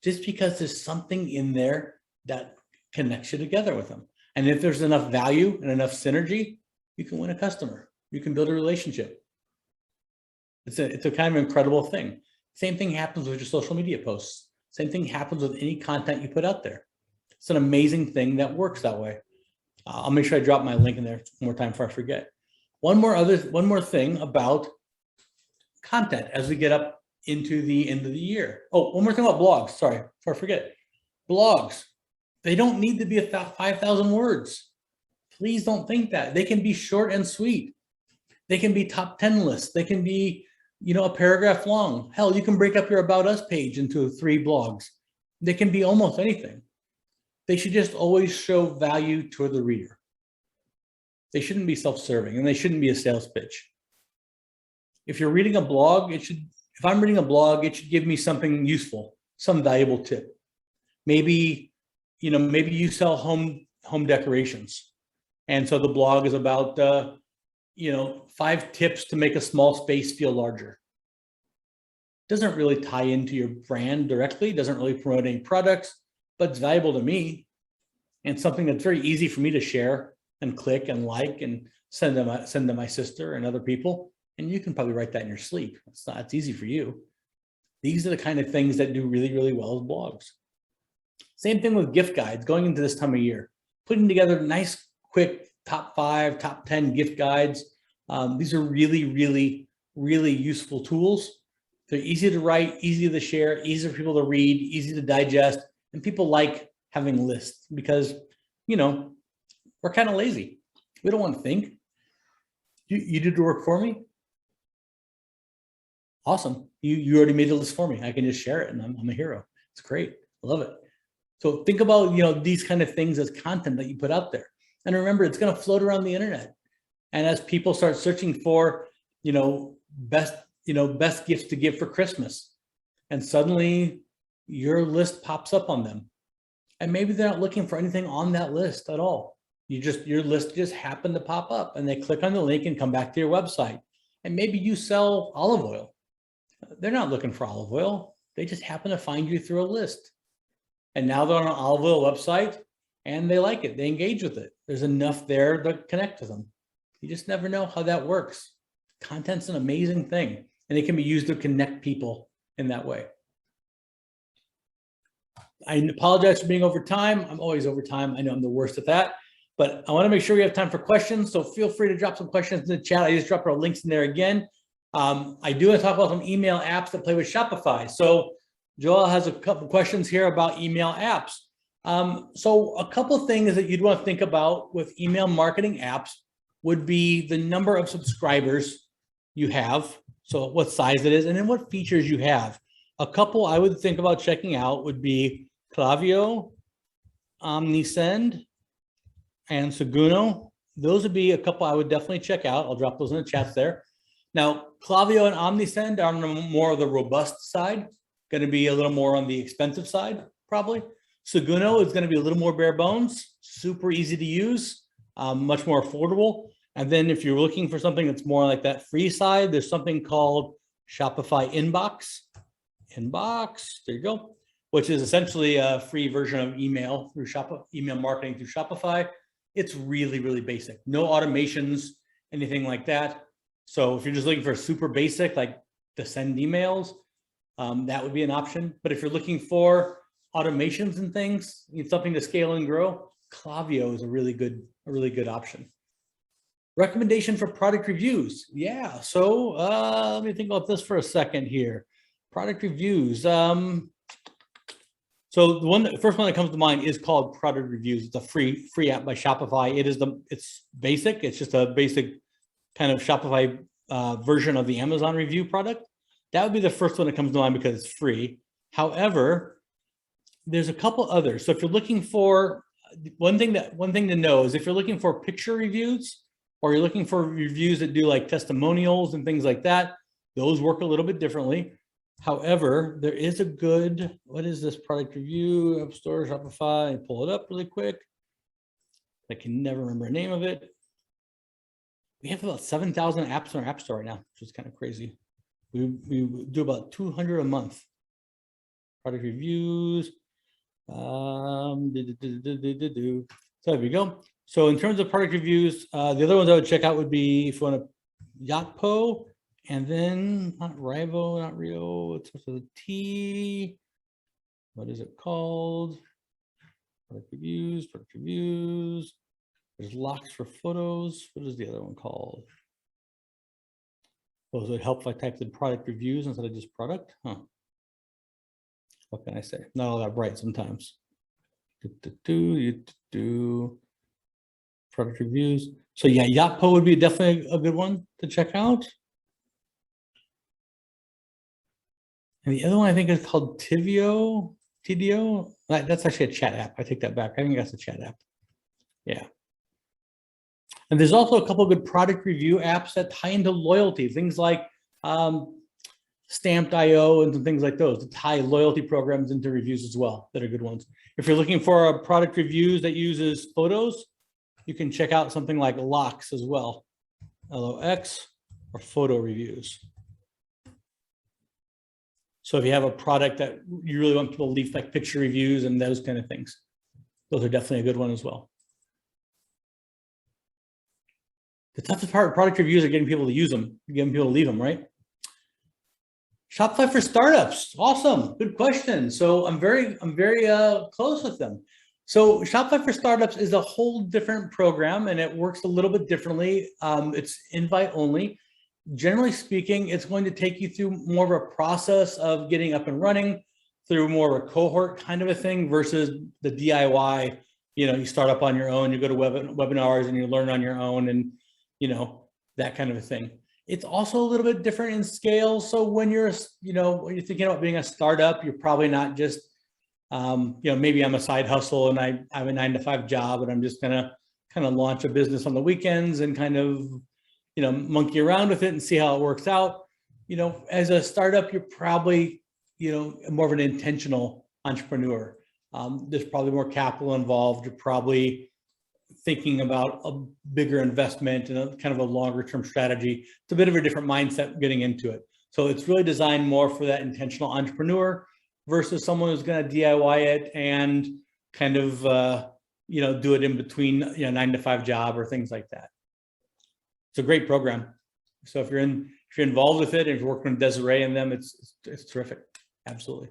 just because there's something in there that connects you together with them. And if there's enough value and enough synergy, you can win a customer. You can build a relationship. It's a kind of incredible thing. Same thing happens with your social media posts. Same thing happens with any content you put out there. It's an amazing thing that works that way. I'll make sure I drop my link in there one more time before I forget. One more thing about content as we get up into the end of the year. Oh, one more thing about blogs. Sorry, before I forget. Blogs, they don't need to be 5,000 words. Please don't think that. They can be short and sweet. They can be top 10 lists. They can be, a paragraph long. Hell, you can break up your About Us page into 3 blogs. They can be almost anything. They should just always show value to the reader. They shouldn't be self-serving, and they shouldn't be a sales pitch. If you're reading a blog, if I'm reading a blog, it should give me something useful, some valuable tip. Maybe you sell home decorations. And so the blog is about, 5 tips to make a small space feel larger. Doesn't really tie into your brand directly, doesn't really promote any products, but it's valuable to me and something that's very easy for me to share and click and like and send to my sister and other people. And you can probably write that in your sleep. It's easy for you. These are the kind of things that do really, really well as blogs. Same thing with gift guides going into this time of year, putting together nice, quick top 5, top 10 gift guides. These are really, really, really useful tools. They're easy to write, easy to share, easy for people to read, easy to digest. And people like having lists because, we're kind of lazy. We don't want to think. You did the work for me. Awesome. You already made a list for me. I can just share it and I'm a hero. It's great. I love it. So think about, these kind of things as content that you put out there. And remember, it's going to float around the internet. And as people start searching for, best gifts to give for Christmas, and suddenly your list pops up on them. And maybe they're not looking for anything on that list at all. Your list just happened to pop up and they click on the link and come back to your website. And maybe you sell olive oil. They're not looking for olive oil. They just happen to find you through a list. And now they're on an olive oil website and they like it. They engage with it. There's enough there to connect with them. You just never know how that works. Content's an amazing thing, and it can be used to connect people in that way. I apologize for being over time. I'm always over time. I know I'm the worst at that, but I want to make sure we have time for questions. So feel free to drop some questions in the chat. I just dropped our links in there again. I do want to talk about some email apps that play with Shopify. So Joel has a couple questions here about email apps. So a couple of things that you'd want to think about with email marketing apps would be the number of subscribers you have. So what size it is, and then what features you have. A couple I would think about checking out would be Klaviyo, Omnisend, and Seguno. Those would be a couple I would definitely check out. I'll drop those in the chats there. Now, Klaviyo and Omnisend are on more of the robust side, going to be a little more on the expensive side, probably. Seguno is going to be a little more bare bones, super easy to use, much more affordable. And then if you're looking for something that's more like that free side, there's something called Shopify Inbox. There you go, which is essentially a free version of email marketing through Shopify. It's really, really basic. No automations, anything like that. So if you're just looking for super basic, like to send emails, that would be an option. But if you're looking for automations and things, need something to scale and grow, Klaviyo is a really good option. Recommendation for product reviews. Yeah, so let me think about this for a second here. Product reviews. So the first one that comes to mind is called Product Reviews. It's a free app by Shopify. It's basic. It's just a basic kind of Shopify version of the Amazon review product. That would be the first one that comes to mind because it's free. However, there's a couple others. So if you're looking for one thing to know is if you're looking for picture reviews or you're looking for reviews that do like testimonials and things like that, those work a little bit differently. However, there is a good, what is this product review, App Store, Shopify? I pull it up really quick. I can never remember the name of it. We have about 7,000 apps in our App Store right now, which is kind of crazy. We do about 200 a month. Product reviews. So there we go. So in terms of product reviews, the other ones I would check out would be if you want to Yotpo, and then not Rivo, not Rio, it's with a T. What is it called? Product reviews, product reviews. There's locks for photos. What is the other one called? Oh, does it help if I typed in product reviews instead of just product? Huh. What can I say? Not all that bright sometimes. Product reviews. So yeah, Yotpo would be definitely a good one to check out. And the other one I think is called TDO. That's actually a chat app. I take that back. I think that's a chat app. Yeah. And there's also a couple of good product review apps that tie into loyalty, things like Stamped.io and some things like those to tie loyalty programs into reviews as well that are good ones. If you're looking for a product reviews that uses photos, you can check out something like Locks as well. LOX, or photo reviews. So if you have a product that you really want people to leave like picture reviews and those kind of things, those are definitely a good one as well. The toughest part of product reviews are getting people to use them, getting people to leave them, right? Shopify for startups, awesome, good question. So I'm very close with them. So Shopify for startups is a whole different program, and it works a little bit differently. It's invite only. Generally speaking, it's going to take you through more of a process of getting up and running through more of a cohort kind of a thing versus the DIY. You start up on your own, you go to webinars and you learn on your own, and that kind of a thing. It's also a little bit different in scale. So when you're thinking about being a startup, you're probably not just, maybe I'm a side hustle and I have a 9-to-5 job and I'm just gonna kind of launch a business on the weekends and kind of, monkey around with it and see how it works out. As a startup, you're probably, more of an intentional entrepreneur. There's probably more capital involved. You're probably thinking about a bigger investment and a kind of a longer term strategy. It's a bit of a different mindset getting into it. So it's really designed more for that intentional entrepreneur versus someone who's going to DIY it and kind of, do it in between, 9-to-5 job or things like that. It's a great program. So if you're involved with it, and if you're working with Desiree and them, it's terrific. Absolutely.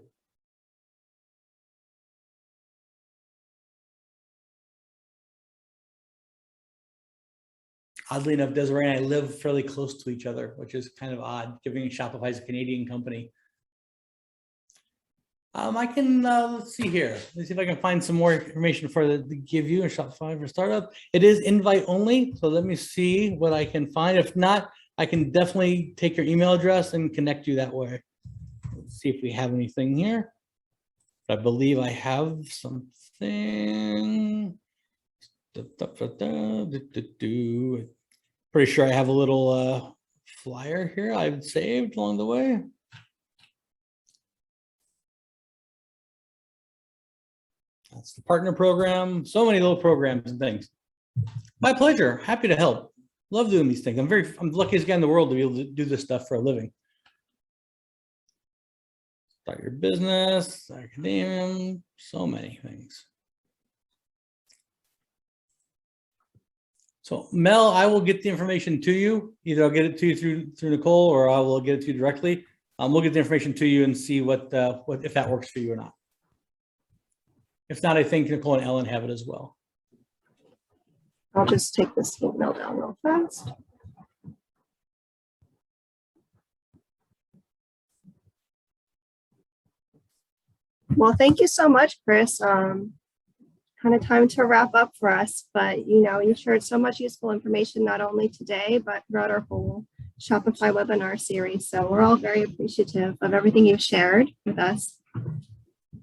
Oddly enough, Desiree and I live fairly close to each other, which is kind of odd, given Shopify is a Canadian company. I can, let's see here. Let's see if I can find some more information to give you a Shopify for startup. It is invite only. So let me see what I can find. If not, I can definitely take your email address and connect you that way. Let's see if we have anything here. I believe I have something. Pretty sure I have a little flyer here I've saved along the way. That's the partner program. So many little programs and things. My pleasure. Happy to help. Love doing these things. I'm the luckiest guy in the world to be able to do this stuff for a living. Start your business, academia, so many things. So Mel, I will get the information to you. Either I'll get it to you through Nicole, or I will get it to you directly. We'll get the information to you and see what if that works for you or not. If not, I think Nicole and Ellen have it as well.
I'll just take this email down real fast. Well, thank you so much, Chris. Kind of time to wrap up for us, but you shared so much useful information, not only today, but throughout our whole Shopify webinar series. So we're all very appreciative of everything you've shared with us.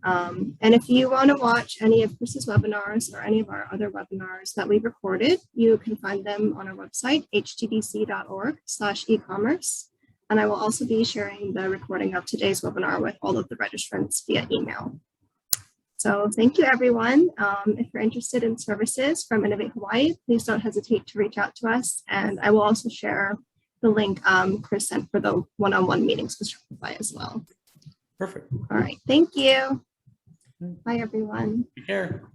And if you want to watch any of Chris's webinars or any of our other webinars that we've recorded, you can find them on our website, htdc.org/ecommerce. And I will also be sharing the recording of today's webinar with all of the registrants via email. So thank you, everyone. If you're interested in services from Innovate Hawaii, please don't hesitate to reach out to us. And I will also share the link Chris sent for the one-on-one meetings with Shopify as well.
Perfect.
All right. Thank you. Bye, everyone.
Take care.